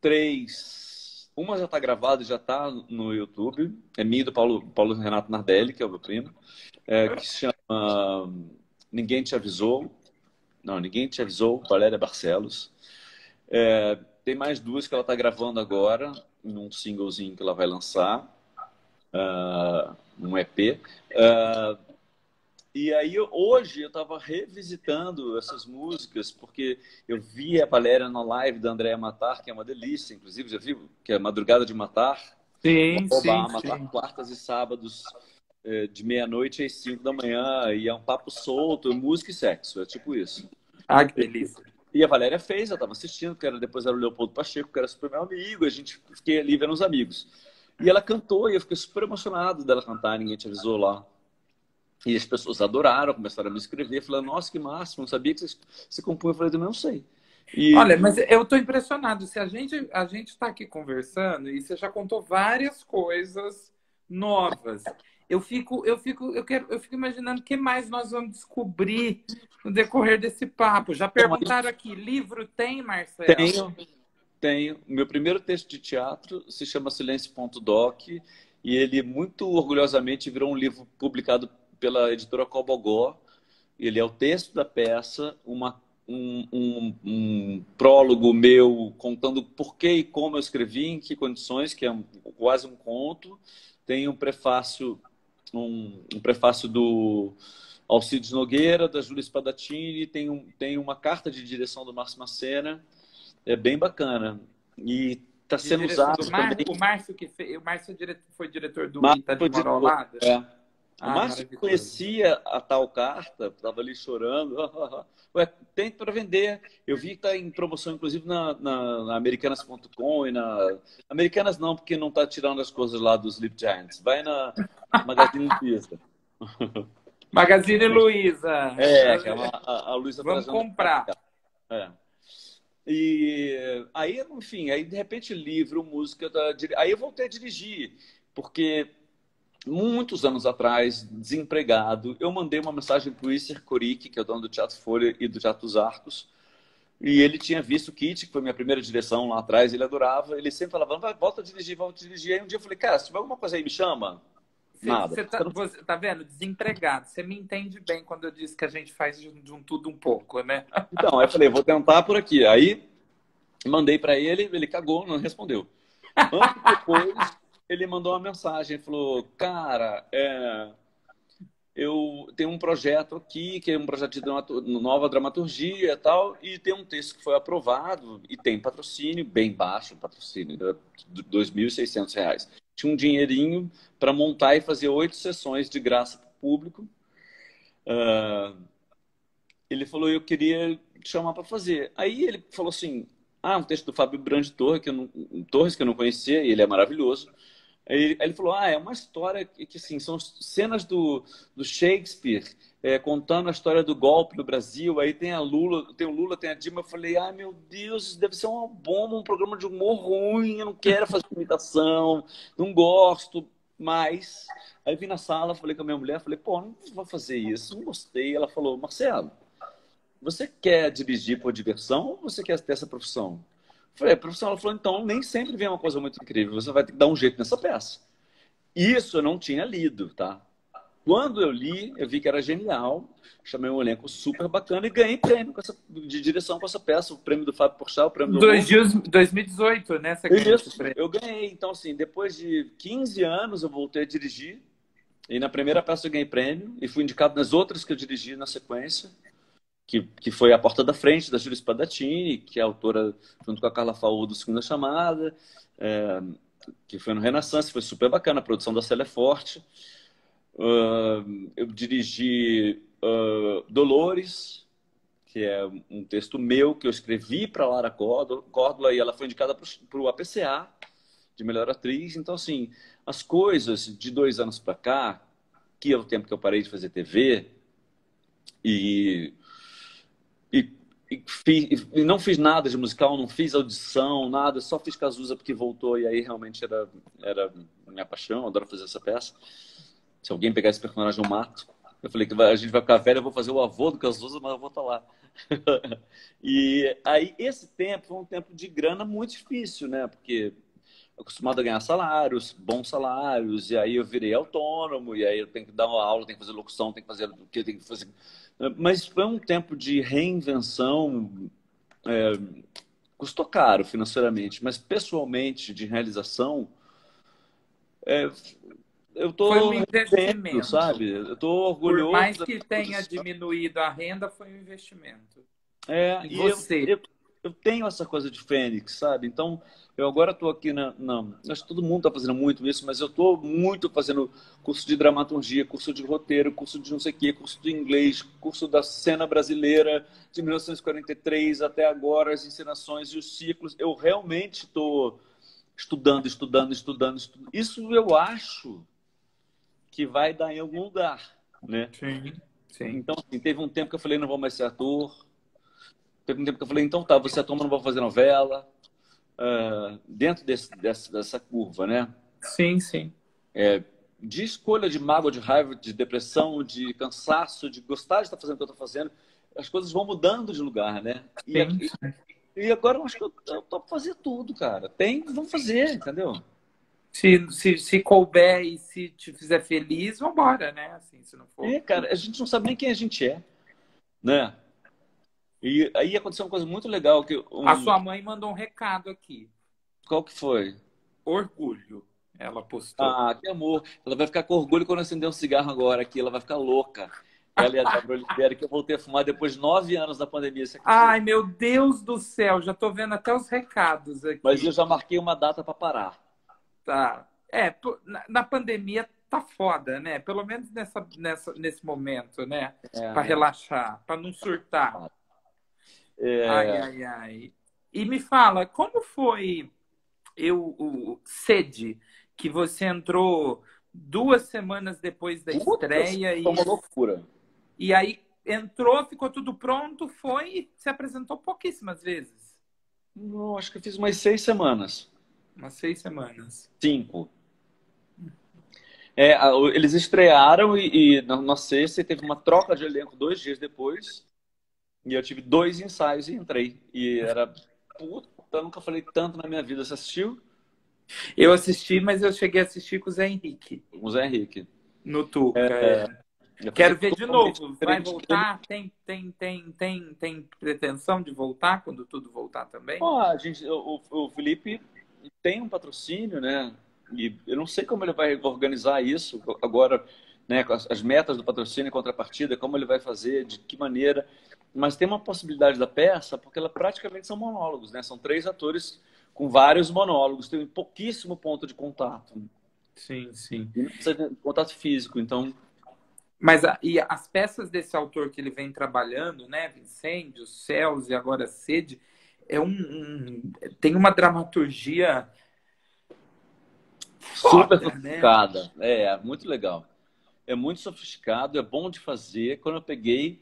3, uma já está gravada, já está no YouTube, é minha e do Paulo Renato Nardelli, que é o meu primo, que se chama Ninguém Te Avisou. Não, Ninguém Te Avisou, Valéria Barcelos. Tem mais 2 que ela está gravando agora, num singlezinho que ela vai lançar, um EP. E aí, hoje, eu estava revisitando essas músicas, porque eu vi a Valéria na live da Andréa Matar, que é uma delícia, inclusive, já viu? Que é Madrugada de Matar. Sim, sim, Matar sim. quartas e sábados, de meia-noite às 5 da manhã, e é um papo solto, música e sexo, é tipo isso. Ah, que delícia. E a Valéria fez, eu estava assistindo, depois era o Leopoldo Pacheco, que era super meu amigo, a gente fiquei ali vendo os amigos. E ela cantou, e eu fiquei super emocionado dela cantar, Ninguém Te Avisou lá. E as pessoas adoraram, começaram a me escrever, falando, nossa, que máximo, não sabia que você compunha. Eu falei, também não sei. Olha, mas eu estou impressionado. Se a gente está aqui conversando e você já contou várias coisas novas. Eu fico imaginando o que mais nós vamos descobrir no decorrer desse papo. Já perguntaram aqui, livro tem, Marcelo? Tenho. Meu primeiro texto de teatro se chama Silêncio.doc e ele muito orgulhosamente virou um livro publicado pela editora Cobogó. Ele é o texto da peça, um prólogo meu contando por que e como eu escrevi, em que condições, que é quase um conto. Tem um prefácio, um prefácio do Alcides Nogueira, da Júlia Spadatini, tem uma carta de direção do Márcio Macena. É bem bacana. E está De sendo direção usado do também. Márcio, o Márcio que fez, o Márcio foi diretor do Márcio Ita de foi Mora ao diretor. Lado? O Ah, Márcio maravilhoso. conhecia a tal carta, estava ali chorando. Ué, tem para vender. Eu vi que está em promoção, inclusive, na Americanas.com e na. Americanas não, porque não está tirando as coisas lá dos Sleep Giants. Vai na Magazine Luiza. Magazine Luiza. É, que é a Luiza Vamos Trajano. comprar. É. E aí, enfim, aí de repente livro, música. Aí eu voltei a dirigir, porque muitos anos atrás, desempregado, eu mandei uma mensagem para o Isser Coric, que é o dono do Teatro Folha e do Teatro dos Arcos, e ele tinha visto o Kit, que foi minha primeira direção lá atrás, ele adorava, ele sempre falava, vai, volta a dirigir, volta a dirigir. Aí um dia eu falei, cara, se tiver alguma coisa aí, me chama. Nada. Você tá vendo? Desempregado. Você me entende bem quando eu disse que a gente faz de um tudo um pouco, né? Então, aí eu falei, vou tentar por aqui. Aí mandei para ele cagou, não respondeu. Anos depois, ele mandou uma mensagem, falou, cara, eu tenho um projeto aqui, que é um projeto de nova dramaturgia e tal, e tem um texto que foi aprovado e tem patrocínio, bem baixo, patrocínio, de R$ 2.600. Tinha um dinheirinho para montar e fazer 8 sessões de graça para o público. Ele falou, eu queria te chamar para fazer. Aí ele falou assim, um texto do Fábio Brandi Torres, que eu não conhecia, e ele é maravilhoso. Aí ele falou, é uma história que assim, são cenas do Shakespeare, contando a história do golpe no Brasil, aí tem o Lula, tem a Dilma. Eu falei, meu Deus, isso deve ser uma bomba, um programa de humor ruim, eu não quero fazer imitação, não gosto, mas... Aí vim na sala, falei com a minha mulher, falei, pô, não vou fazer isso, não gostei. Ela falou, Marcelo, você quer dirigir por diversão ou você quer ter essa profissão? Eu falei, a profissão. Ela falou, então nem sempre vem uma coisa muito incrível, você vai ter que dar um jeito nessa peça. Isso eu não tinha lido, tá? Quando eu li, eu vi que era genial, chamei um elenco super bacana e ganhei prêmio de direção com essa peça, o prêmio do Fábio Porchat, o prêmio do Lobo. 2018, né? Você ganhou esse Isso, prêmio. eu ganhei. Então, assim, depois de 15 anos eu voltei a dirigir e na primeira peça eu ganhei prêmio e fui indicado nas outras que eu dirigi na sequência. Que foi A Porta da Frente, da Júlia Spadattini, que é autora, junto com a Carla Faú, do Segunda Chamada, que foi no Renaissance, foi super bacana, a produção da Célia Forte. Eu dirigi Dolores, que é um texto meu que eu escrevi para Lara Córdola, e ela foi indicada para o APCA, de melhor atriz. Então, assim, as coisas de 2 anos para cá, que é o tempo que eu parei de fazer TV, e não fiz nada de musical, não fiz audição, nada, só fiz Cazuza porque voltou e aí realmente era minha paixão, eu adoro fazer essa peça. Se alguém pegar esse personagem, eu mato. Eu falei que a gente vai ficar velho, eu vou fazer o avô do Cazuza, mas eu vou estar lá. E aí esse tempo foi um tempo de grana muito difícil, né? Porque acostumado a ganhar salários, bons salários, e aí eu virei autônomo, e aí eu tenho que dar uma aula, tenho que fazer locução, tenho que fazer o que eu tenho que fazer. Mas foi um tempo de reinvenção, custou caro financeiramente, mas pessoalmente, de realização, é, eu Foi um tô arrependendo, investimento. sabe? Eu tô Por orgulhoso mais da que minha tenha produção. diminuído a renda, foi um investimento. E E eu, você? eu, eu tenho essa coisa de Fênix, sabe? Então, eu agora estou aqui acho que todo mundo está fazendo muito isso, mas eu estou muito fazendo curso de dramaturgia, curso de roteiro, curso de não sei o quê, curso de inglês, curso da cena brasileira de 1943 até agora, as encenações e os ciclos. Eu realmente estou estudando. Isso eu acho que vai dar em algum lugar, né? Sim, sim. Então, assim, teve um tempo que eu falei, não vou mais ser ator. Teve um tempo que eu falei, então tá, você é ator, mas não vou fazer novela. Dentro dessa curva, né? Sim, sim. De escolha, de mágoa, de raiva, de depressão, de cansaço, de gostar de estar fazendo o que eu estou fazendo, as coisas vão mudando de lugar, né? Sim. E agora eu acho que eu tô pra fazer tudo, cara. Vamos fazer, entendeu? Se couber e se te fizer feliz, vambora, né? Assim, se não for. Cara, a gente não sabe nem quem a gente é, né? E aí aconteceu uma coisa muito legal que A sua mãe mandou um recado aqui. qual que foi? Orgulho. Ela postou. Que amor. Ela vai ficar com orgulho quando acender um cigarro agora aqui. Ela vai ficar louca. Ela e a Débora Oliveira, que eu voltei a fumar depois de 9 anos da pandemia, você acredita? Ai, meu Deus do céu, já tô vendo até os recados Mas eu aqui. já marquei uma data para parar. Tá. Na pandemia tá foda, né? Pelo menos nesse momento, né? Para É, relaxar, para não surtar. Ai, é, ai, ai. E me fala, como foi o Sede, que você entrou 2 semanas depois da puta, estreia foi uma loucura. e aí entrou, ficou tudo pronto, foi e se apresentou pouquíssimas vezes. Não, acho que eu fiz umas 6 semanas. Umas 6 semanas. 5. Eles estrearam e na sexta e teve uma troca de elenco 2 dias depois. E eu tive 2 ensaios e entrei. E era. Puta, eu nunca falei tanto na minha vida. Você assistiu? Eu assisti, mas eu cheguei a assistir com o Zé Henrique, Com o Zé Henrique. no Tuca. É. Ia fazer Quero ver de totalmente novo. Vai diferente dele. voltar? Tem pretensão de voltar quando tudo voltar também? Ó, o Felipe tem um patrocínio, né? E eu não sei como ele vai organizar isso agora, né? Com as metas do patrocínio e contrapartida, como ele vai fazer, de que maneira. Mas tem uma possibilidade da peça, porque ela praticamente são monólogos, né? São 3 atores com vários monólogos, tem um pouquíssimo ponto de contato. Sim, sim. E não precisa de contato físico, então. Mas e as peças desse autor que ele vem trabalhando, né? Incêndios, Céus e agora Sede, tem uma dramaturgia Super foda, né? sofisticada. É, muito legal. É muito sofisticado, é bom de fazer. Quando eu peguei,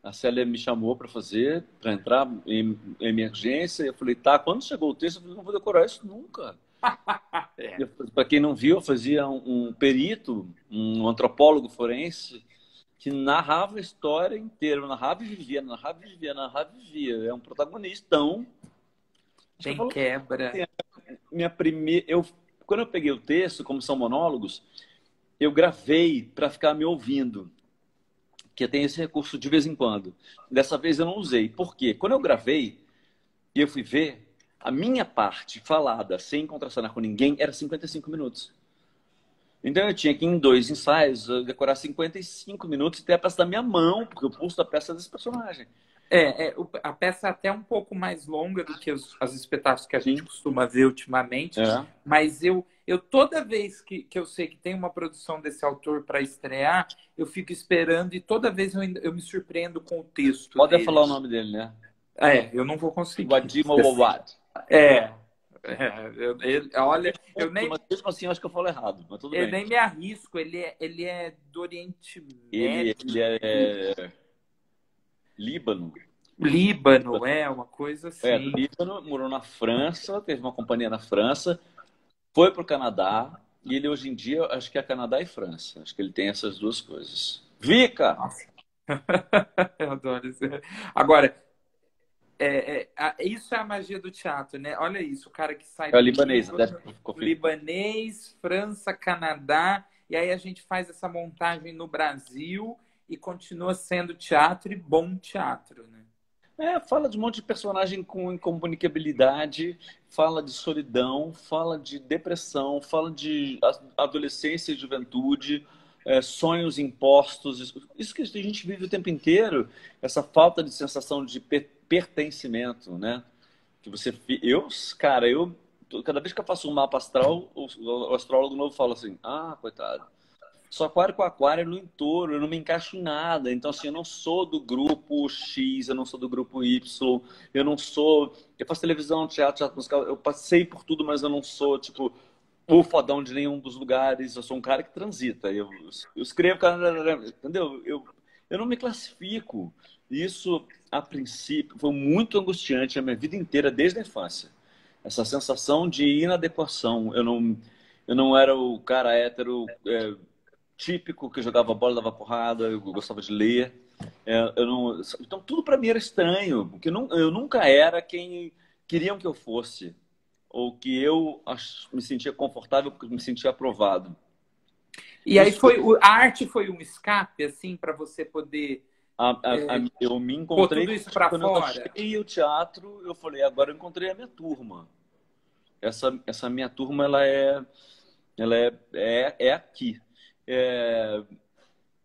a Célia me chamou para fazer, para entrar em emergência. Eu falei, tá, quando chegou o texto, eu falei, não vou decorar isso nunca. É. Para quem não viu, eu fazia um perito, um antropólogo forense, que narrava a história inteira. Eu narrava e vivia, narrava e vivia, narrava e vivia. É um protagonistão. Acho que eu Tem falo quebra. assim, minha primeira. Quando eu peguei o texto, como são monólogos, eu gravei para ficar me ouvindo, que tem esse recurso de vez em quando. Dessa vez eu não usei. Por quê? Quando eu gravei e eu fui ver, a minha parte falada, sem contracenar com ninguém, era 55 minutos. Então eu tinha que, em 2 ensaios, decorar 55 minutos e ter a peça da minha mão, porque o pulso da peça é desse personagem. A peça é até um pouco mais longa do que as espetáculos que a gente Sim. costuma ver ultimamente, É. mas eu toda vez que eu sei que tem uma produção desse autor para estrear, eu fico esperando e toda vez eu me surpreendo com o texto Pode dele. falar o nome dele, né? Eu não vou conseguir. Wadima Wawad. É, olha, Mas mesmo assim eu acho que eu falo errado, mas tudo eu bem. nem me arrisco, ele é do Oriente Ele Médio, é Líbano. Líbano, uma coisa É, do assim. Líbano, morou na França, teve uma companhia na França, foi para o Canadá, e ele hoje em dia, acho que é Canadá e França. Acho que ele tem essas duas coisas. Vika! Nossa. Eu adoro isso. Agora, isso é a magia do teatro, né? Olha isso, o cara que sai É o do libanês, Líbano, deve confirmar. libanês, França, Canadá, e aí a gente faz essa montagem no Brasil e continua sendo teatro e bom teatro, né? Fala de um monte de personagem com incomunicabilidade, fala de solidão, fala de depressão, fala de adolescência e juventude, sonhos impostos. Isso que a gente vive o tempo inteiro, essa falta de sensação de pertencimento, né? Que cara, cada vez que eu faço um mapa astral, o astrólogo novo fala assim: ah, coitado. Sou aquário com aquário no entorno, eu não me encaixo em nada. Então, assim, eu não sou do grupo X, eu não sou do grupo Y, eu não sou. Eu faço televisão, teatro musical, eu passei por tudo, mas eu não sou, tipo, o fodão de nenhum dos lugares. Eu sou um cara que transita. Eu escrevo, entendeu? Eu não me classifico. Isso, a princípio, foi muito angustiante a minha vida inteira, desde a infância. Essa sensação de inadequação. Eu não era o cara hétero. Típico que eu jogava bola, dava porrada, eu gostava de ler. Eu não, então tudo para mim era estranho, porque eu nunca era quem queriam que eu fosse, ou que eu me sentia confortável, porque me sentia aprovado. E aí Isso a arte foi um escape, assim, para você poder eu me pôr encontrei tudo isso para quando eu fora? achei o teatro, eu falei, agora eu encontrei a minha turma. Essa minha turma, ela é aqui. É,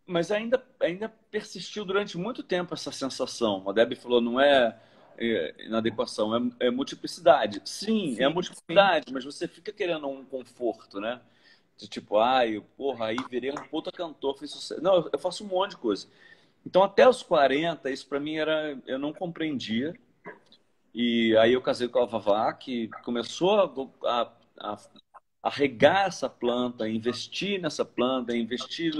Mas ainda persistiu durante muito tempo essa sensação. A Debbie falou, não é inadequação, é multiplicidade. Sim, é Sim, sim. multiplicidade, mas você fica querendo um conforto, né? De tipo, porra, aí virei um puta cantor, fiz sucesso. Não, eu faço um monte de coisa. Então, até os 40, isso pra mim era... Eu não compreendia. E aí eu casei com a Vavá, que começou a regar essa planta, investir nessa planta, investir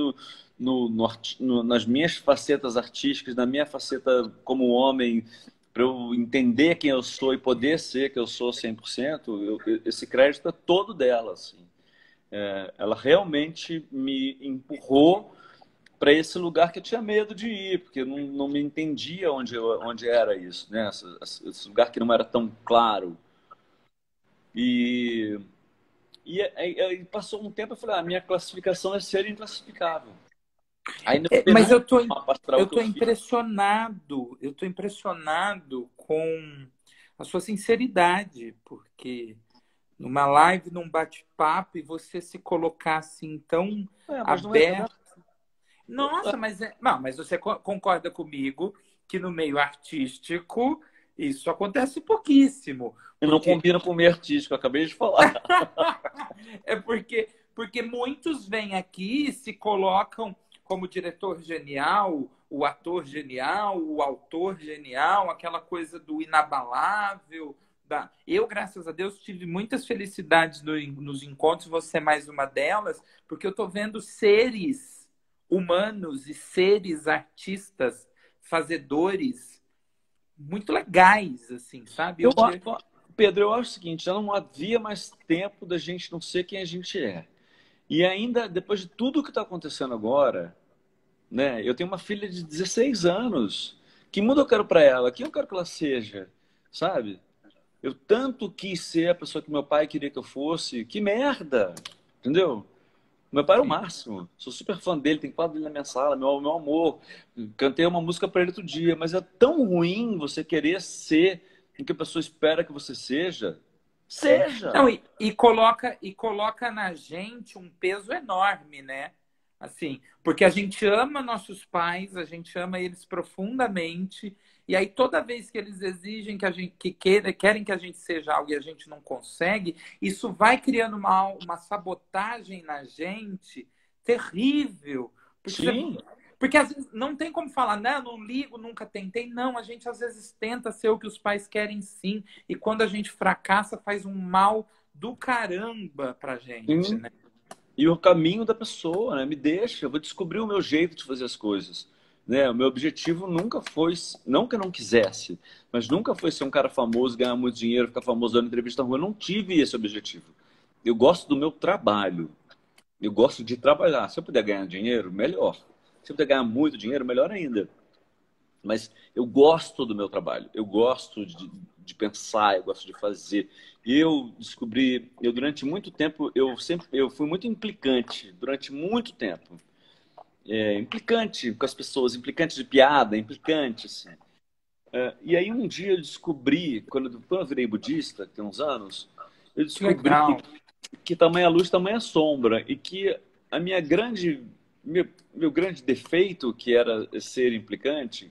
nas minhas facetas artísticas, na minha faceta como homem, para eu entender quem eu sou e poder ser que eu sou 100%, esse crédito é todo dela, assim. Ela realmente me empurrou para esse lugar que eu tinha medo de ir, porque eu não me entendia onde era isso, né? Esse lugar que não era tão claro. E, aí passou um tempo, eu falei, a minha classificação é ser inclassificável. Aí no Mas penúltimo mapa astral que eu fiz... eu tô impressionado com a sua sinceridade, porque numa live, num bate-papo, e você se colocar assim tão mas não é aberto. Nossa, não, mas você concorda comigo que no meio artístico isso acontece pouquíssimo. Eu não combina com o meio artístico, eu acabei de falar. É porque muitos vêm aqui e se colocam como diretor genial, o ator genial, o autor genial, aquela coisa do inabalável. Eu, graças a Deus, tive muitas felicidades nos encontros, você é mais uma delas, porque eu estou vendo seres humanos e seres artistas, fazedores, muito legais, assim, sabe? Pedro, eu acho o seguinte, já não havia mais tempo da gente não ser quem a gente é. E ainda, depois de tudo que está acontecendo agora, né? Eu tenho uma filha de 16 anos. Que mundo eu quero para ela? Quem eu quero que ela seja? Sabe? Eu tanto quis ser a pessoa que meu pai queria que eu fosse. Que merda! Entendeu? Meu pai é o máximo. Sou super fã dele, tem quadro dele na minha sala, meu amor. Cantei uma música para ele outro dia, mas é tão ruim você querer ser o que a pessoa espera que você seja. Seja! Não, e coloca na gente um peso enorme, né? Assim, porque a gente ama nossos pais, a gente ama eles profundamente, e aí toda vez que eles exigem que a gente querem que a gente seja algo e a gente não consegue, isso vai criando uma sabotagem na gente terrível. Porque Sim. porque às vezes não tem como falar, não ligo, nunca tentei. Não, a gente às vezes tenta ser o que os pais querem sim. E quando a gente fracassa, faz um mal do caramba pra gente, Sim. né? E o caminho da pessoa, né? Me deixa, eu vou descobrir o meu jeito de fazer as coisas. Né? O meu objetivo nunca foi, não que eu não quisesse, mas nunca foi ser um cara famoso, ganhar muito dinheiro, ficar famoso dando entrevista na rua. Eu não tive esse objetivo. Eu gosto do meu trabalho. Eu gosto de trabalhar. Se eu puder ganhar dinheiro, melhor. Se eu puder ganhar muito dinheiro, melhor ainda. Mas eu gosto do meu trabalho, eu gosto de pensar, eu gosto de fazer. Eu descobri, durante muito tempo, eu fui muito implicante, durante muito tempo. Implicante com as pessoas, implicante de piada, implicante, assim. E aí um dia eu descobri, quando eu virei budista, tem uns anos, eu Que descobri legal. que tamanha luz, tamanha sombra, e que a meu grande defeito, que era ser implicante,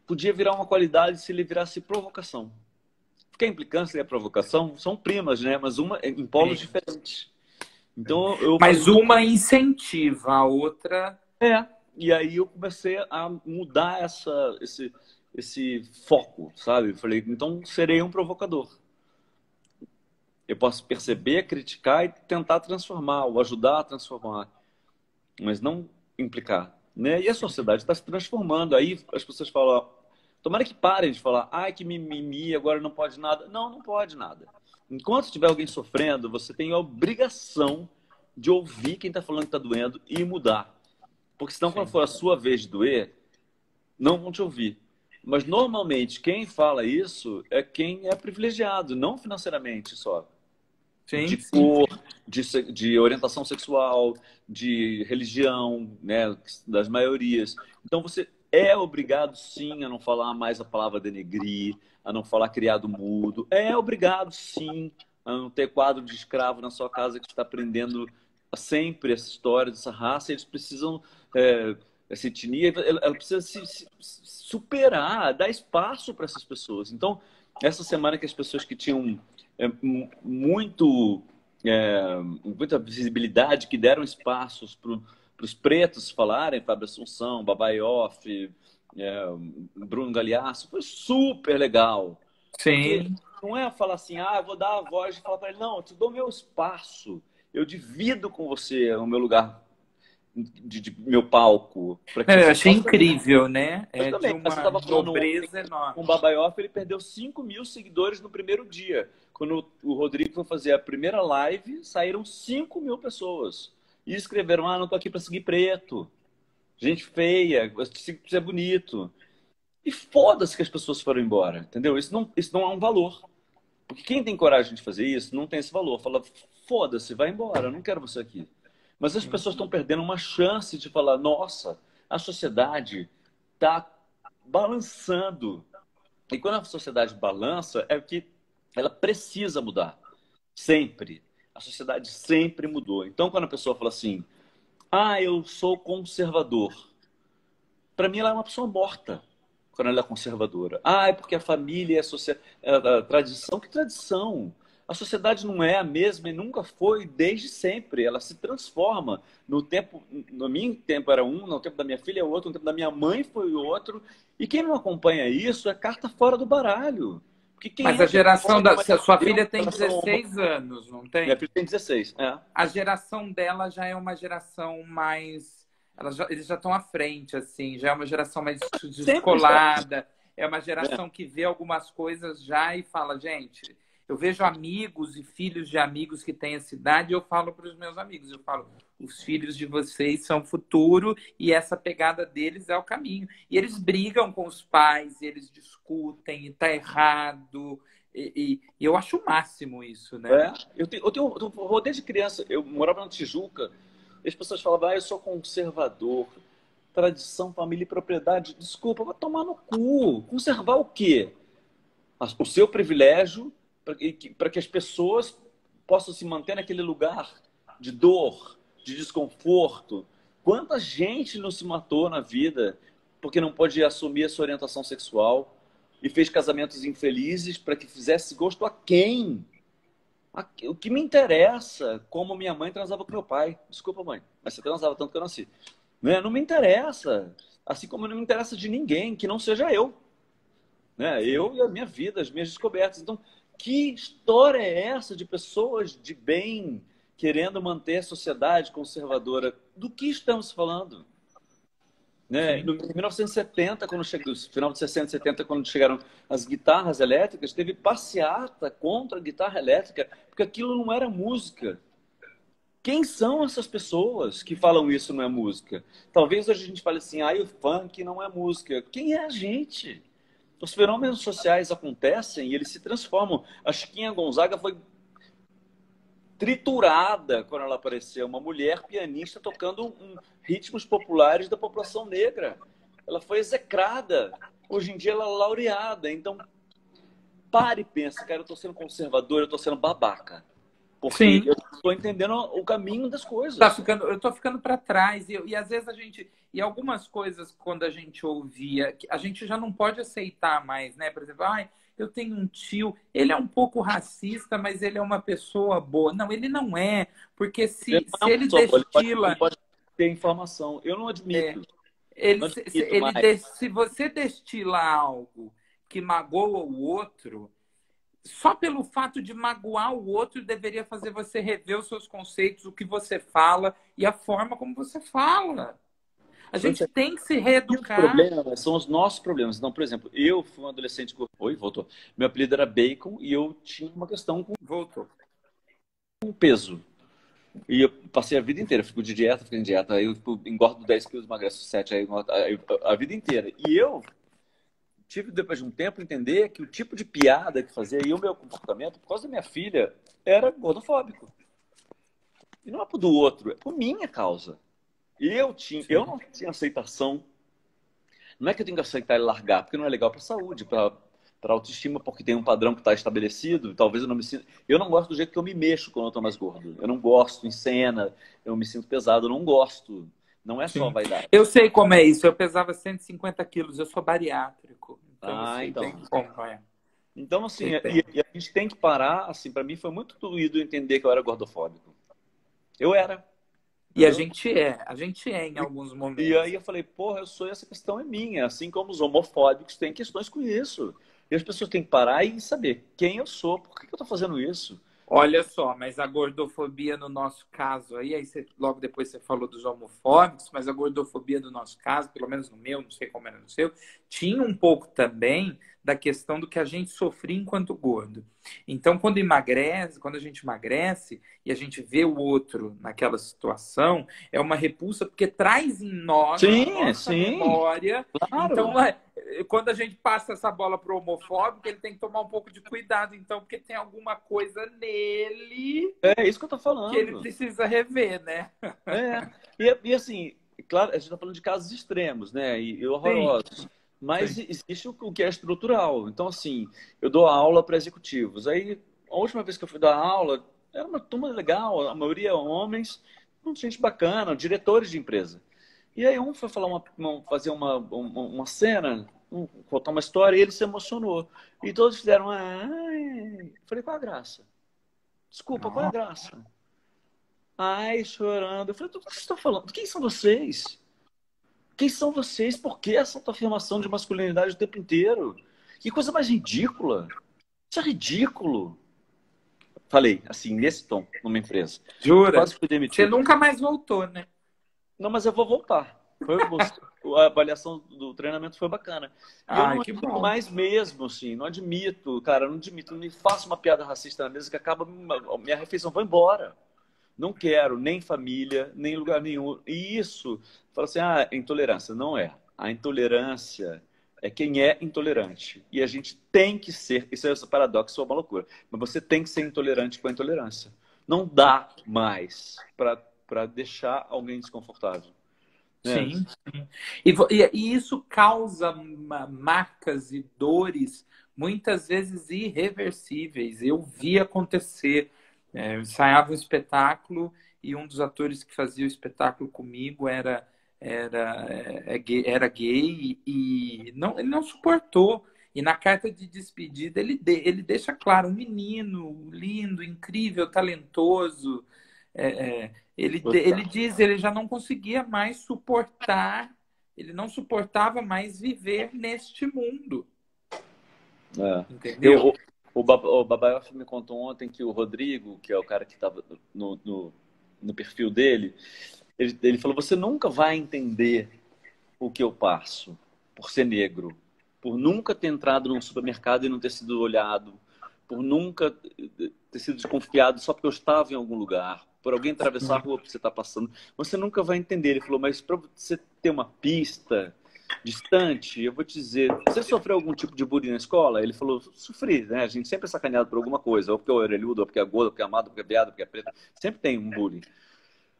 podia virar uma qualidade se ele virasse provocação. Porque a implicância e a provocação são primas, né? Mas uma em polos Sim. diferentes. Então eu falei, Mas uma incentiva, a outra. e aí eu comecei a mudar esse foco, sabe? Eu falei, então serei um provocador. Eu posso perceber, criticar e tentar transformar, ou ajudar a transformar, mas não implicar, né? E a sociedade está se transformando. Aí as pessoas falam, ó, tomara que parem de falar, ai, que mimimi, agora não pode nada. Não, não pode nada. Enquanto tiver alguém sofrendo, você tem a obrigação de ouvir quem está falando que está doendo e mudar. Porque senão, quando Sim. for a sua vez de doer, não vão te ouvir. Mas normalmente quem fala isso é quem é privilegiado, não financeiramente só. Sim, De sim. cor, de orientação sexual, de religião, né, das maiorias. Então você é obrigado sim a não falar mais a palavra denegrir, a não falar criado mudo. É obrigado sim a não ter quadro de escravo na sua casa que está aprendendo sempre essa história dessa raça. Eles precisam essa etnia, ela precisa se superar, dar espaço para essas pessoas. Então essa semana que as pessoas que tinham muito muita visibilidade, que deram espaços para os pretos falarem, Fábio Assunção, Babaioff, Bruno Galhaço, foi super legal. Porque Sim. não é falar assim, eu vou dar a voz e falar para ele, não, eu te dou meu espaço, eu divido com você o meu lugar, de meu palco, para que Eu você achei possa... incrível, né? Eu É de também, mas você uma estava falando ontem nobreza com o enorme. Babaioff, ele perdeu 5 mil seguidores no primeiro dia. Quando o Rodrigo foi fazer a primeira live, saíram 5 mil pessoas. E escreveram, não tô aqui para seguir preto. Gente feia, você é bonito. E foda-se que as pessoas foram embora, entendeu? Isso não é um valor. Porque quem tem coragem de fazer isso não tem esse valor. Fala, foda-se, vai embora, eu não quero você aqui. Mas as pessoas estão perdendo uma chance de falar, nossa, a sociedade está balançando. E quando a sociedade balança, é que ela precisa mudar. Sempre. A sociedade sempre mudou. Então, quando a pessoa fala assim, eu sou conservador. Para mim, ela é uma pessoa morta quando ela é conservadora. É porque a família a tradição. Que tradição? A sociedade não é a mesma e nunca foi desde sempre. Ela se transforma. No meu tempo era um, no tempo da minha filha é outro, no tempo da minha mãe foi outro. E quem não acompanha isso é carta fora do baralho. Porque quem Mas é a que geração acompanha da... uma Sua geração filha em tem relação a 16 anos, não minha tem? filha tem 16. A geração dela já é uma geração mais... eles já estão à frente, assim. Já é uma geração mais Sempre está. descolada. É uma Né? geração que vê algumas coisas já e fala, gente... Eu vejo amigos e filhos de amigos que têm essa idade e eu falo para os meus amigos, eu falo, os filhos de vocês são o futuro e essa pegada deles é o caminho. E eles brigam com os pais, eles discutem, e tá errado. E eu acho o máximo isso, né? Eu desde criança, eu morava na Tijuca, e as pessoas falavam, eu sou conservador, tradição, família e propriedade. Desculpa, vai tomar no cu. Conservar o quê? O seu privilégio para que as pessoas possam se manter naquele lugar de dor, de desconforto. Quanta gente não se matou na vida porque não pôde assumir a sua orientação sexual e fez casamentos infelizes para que fizesse gosto a quem? O que me interessa, como minha mãe transava com meu pai. Desculpa, mãe, mas você transava tanto que eu nasci. Né? Não me interessa. Assim como não me interessa de ninguém que não seja eu. Né? Eu e a minha vida, as minhas descobertas. Então, que história é essa de pessoas de bem querendo manter a sociedade conservadora? Do que estamos falando? Né? Sim. Em 1970, quando chegou, no final de 60, 70, quando chegaram as guitarras elétricas, teve passeata contra a guitarra elétrica, porque aquilo não era música. Quem são essas pessoas que falam isso não é música? Talvez hoje a gente fale assim, o funk não é música. Quem é a gente? Os fenômenos sociais acontecem e eles se transformam. A Chiquinha Gonzaga foi triturada quando ela apareceu. Uma mulher pianista tocando ritmos populares da população negra. Ela foi execrada. Hoje em dia ela é laureada. Então, pare e pense, cara, eu estou sendo conservador, eu estou sendo babaca. Porque Sim. eu estou entendendo o caminho das Tá coisas. ficando, eu tô ficando para trás. E às vezes a gente. E algumas coisas, quando a gente ouvia, a gente já não pode aceitar mais, né? Por exemplo, eu tenho um tio, ele é um pouco racista, mas ele é uma pessoa boa. Não, ele não é. Porque Ele se não é uma ele pessoa boa, ele destila. pode ter informação. Eu não É, admito. ele, Não se, se- admito ele, mais. de- se você destila algo que magoa o outro, só pelo fato de magoar o outro deveria fazer você rever os seus conceitos, o que você fala e a forma como você fala. A gente tem que se E os reeducar. problemas são os nossos problemas. Então, por exemplo, eu fui um adolescente que... Oi, voltou. Meu apelido era Bacon e eu tinha uma questão com Voltou. peso. E eu passei a vida inteira, fico de dieta, fico em dieta, aí eu engordo 10 quilos, emagreço 7, a vida inteira. E eu tive, depois de um tempo, entender que o tipo de piada que fazia e o meu comportamento, por causa da minha filha, era gordofóbico. E não é por do outro, é por minha causa. Eu Sim. não tinha aceitação. Não é que eu tenho que aceitar e largar, porque não é legal para a saúde, para autoestima, porque tem um padrão que está estabelecido. Talvez eu não me sinta. Eu não gosto do jeito que eu me mexo quando eu estou mais gordo. Eu não gosto em cena, eu me sinto pesado, eu não gosto. Não é só Sim. vaidade. Eu sei como é isso. Eu pesava 150 quilos, eu sou bariátrico. Então eu sei bem Então. como é. Então, assim, Entendo. e a gente tem que parar, assim, para mim foi muito doído entender que eu era gordofóbico. Eu era, E entendeu? a gente é em alguns E aí momentos. eu falei, porra, eu sou, essa questão é minha, assim como os homofóbicos têm questões com isso. E as pessoas têm que parar e saber quem eu sou, por que eu tô fazendo isso? Olha só, mas a gordofobia no nosso caso aí você, logo depois você falou dos homofóbicos, mas a gordofobia do nosso caso, pelo menos no meu, não sei como era no seu, tinha um pouco também da questão do que a gente sofria enquanto gordo. Então, quando emagrece, quando a gente emagrece e a gente vê o outro naquela situação, é uma repulsa porque traz em nós, na Sim, nossa sim, memória. claro. Então, quando a gente passa essa bola para o homofóbico, ele tem que tomar um pouco de cuidado, então, porque tem alguma coisa nele É isso que eu tô que ele falando. precisa rever, né? É. E assim, claro, a gente tá falando de casos extremos, né? E Sim, horrorosos. Mas sim. existe o que é estrutural. Então, assim, eu dou aula para executivos. Aí, a última vez que eu fui dar aula, era uma turma legal, a maioria homens, muita gente bacana, diretores de empresa. E aí um foi falar fazer uma cena, contar uma história, e ele se emocionou. E todos fizeram, ai. Falei, qual a graça? Desculpa, qual é a Nossa. graça? Ai, chorando. Eu falei, do que vocês estão falando? Quem são vocês? Quem são vocês? Por que essa tua afirmação de masculinidade o tempo inteiro? Que coisa mais ridícula. Isso é ridículo. Falei, assim, nesse tom, numa empresa. Jura? Quase fui Você demitido. nunca mais voltou, né? Não, mas eu vou voltar. A avaliação do treinamento foi bacana. E eu Ai, não que admito bom. mais mesmo, assim. Não admito, cara. Não admito. Não me faça uma piada racista na mesa que acaba minha refeição. Vou embora. Não quero nem família, nem lugar nenhum. E isso, fala assim, intolerância. Não é. A intolerância é quem é intolerante. E a gente tem que ser, isso é esse paradoxo, é uma loucura, mas você tem que ser intolerante com a intolerância. Não dá mais para deixar alguém desconfortável. Né? Sim, sim. E isso causa marcas e dores muitas vezes irreversíveis. Eu vi acontecer. Eu ensaiava um espetáculo e um dos atores que fazia o espetáculo comigo era gay e não, ele não suportou. E na carta de despedida ele deixa claro, um menino lindo, incrível, talentoso. Ele diz, ele já não conseguia mais suportar, ele não suportava mais viver neste mundo, É. entendeu? O Babaioff me contou ontem que o Rodrigo, que é o cara que estava no perfil dele, ele falou: você nunca vai entender o que eu passo por ser negro, por nunca ter entrado num supermercado e não ter sido olhado, por nunca ter sido desconfiado só porque eu estava em algum lugar, por alguém atravessar a rua porque você está passando. Você nunca vai entender. Ele falou, mas para você ter uma pista distante, eu vou te dizer, você sofreu algum tipo de bullying na escola? Ele falou, sofri, né? A gente sempre é sacaneado por alguma coisa, ou porque é orelhudo, ou porque é gordo, ou porque é amado, ou porque é viado, ou porque é preto. Sempre tem um bullying.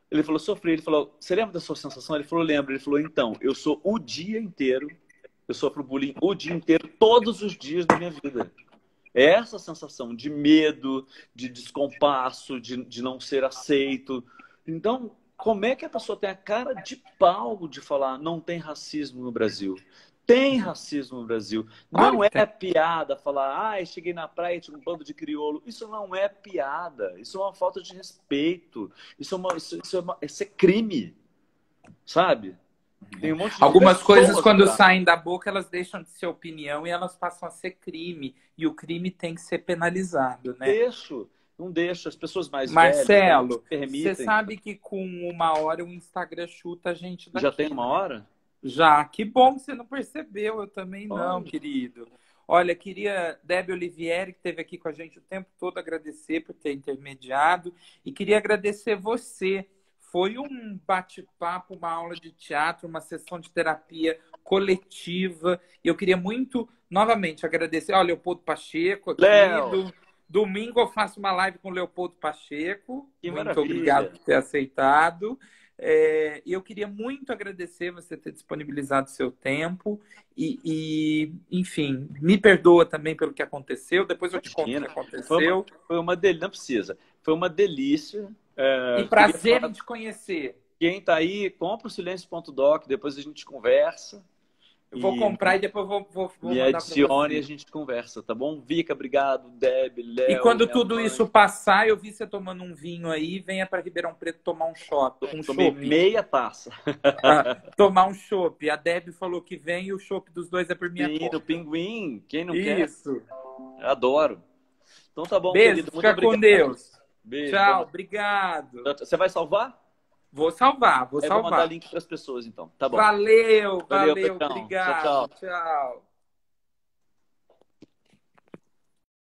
Ele falou, sofri. Ele falou, você lembra da sua sensação? Ele falou, lembro. Ele falou, então, eu sou o dia inteiro, eu sofro bullying o dia inteiro, todos os dias da minha vida. É essa sensação de medo, de descompasso, de não ser aceito. Então, como é que a pessoa tem a cara de pau de falar não tem racismo no Brasil? Tem racismo no Brasil. Claro Não que tem. é piada falar, cheguei na praia e tinha um bando de crioulo. Isso não é piada. Isso é uma falta de respeito. Isso é crime, sabe? Tem um monte de Algumas coisas, pessoas quando atrás. saem da boca, elas deixam de ser opinião e elas passam a ser crime. E o crime tem que ser penalizado, né? Não deixo. As pessoas mais velhas não se Marcelo, você permitem. sabe que com uma hora o Instagram chuta a gente Já tem daqui, uma né? hora? Já, que bom que você não percebeu, eu também não, Olha, querido. Olha, queria Debbie Olivieri, que esteve aqui com a gente o tempo todo, agradecer por ter intermediado e queria agradecer você. Foi um bate-papo, uma aula de teatro, uma sessão de terapia coletiva. E eu queria muito, novamente, agradecer ao Leopoldo Pacheco aqui. Léo, Domingo eu faço uma live com o Leopoldo Pacheco. que Muito obrigado maravilha. por ter aceitado. E eu queria muito agradecer você ter disponibilizado seu tempo enfim, me perdoa também pelo que aconteceu. Depois eu te conto o que Imagina. aconteceu. Foi uma delícia. Não precisa. Foi uma delícia. E Queria prazer falar, em te conhecer. quem está aí, compra o silêncio.doc, depois a gente conversa. Eu vou comprar e depois vou me mandar adicione e a gente conversa, tá bom? Vika, obrigado. Deb, Léo. E quando tudo isso passar, eu vi você tomando um vinho aí, venha para Ribeirão Preto tomar um chopp. Tomei meia taça. Tomar um chopp. A Deb falou que vem e o chopp dos dois é por minha conta. Sim, no Pinguim. Quem não Isso. quer? Adoro. Então tá bom, beijo, querido. Muito fica obrigado. com Deus. Beijo. Tchau, obrigado. Você vai salvar? Vou salvar, vou Eu salvar. vou mandar link para as pessoas, então. Tá bom. Valeu, Petão. obrigado. Tchau, tchau. Tchau.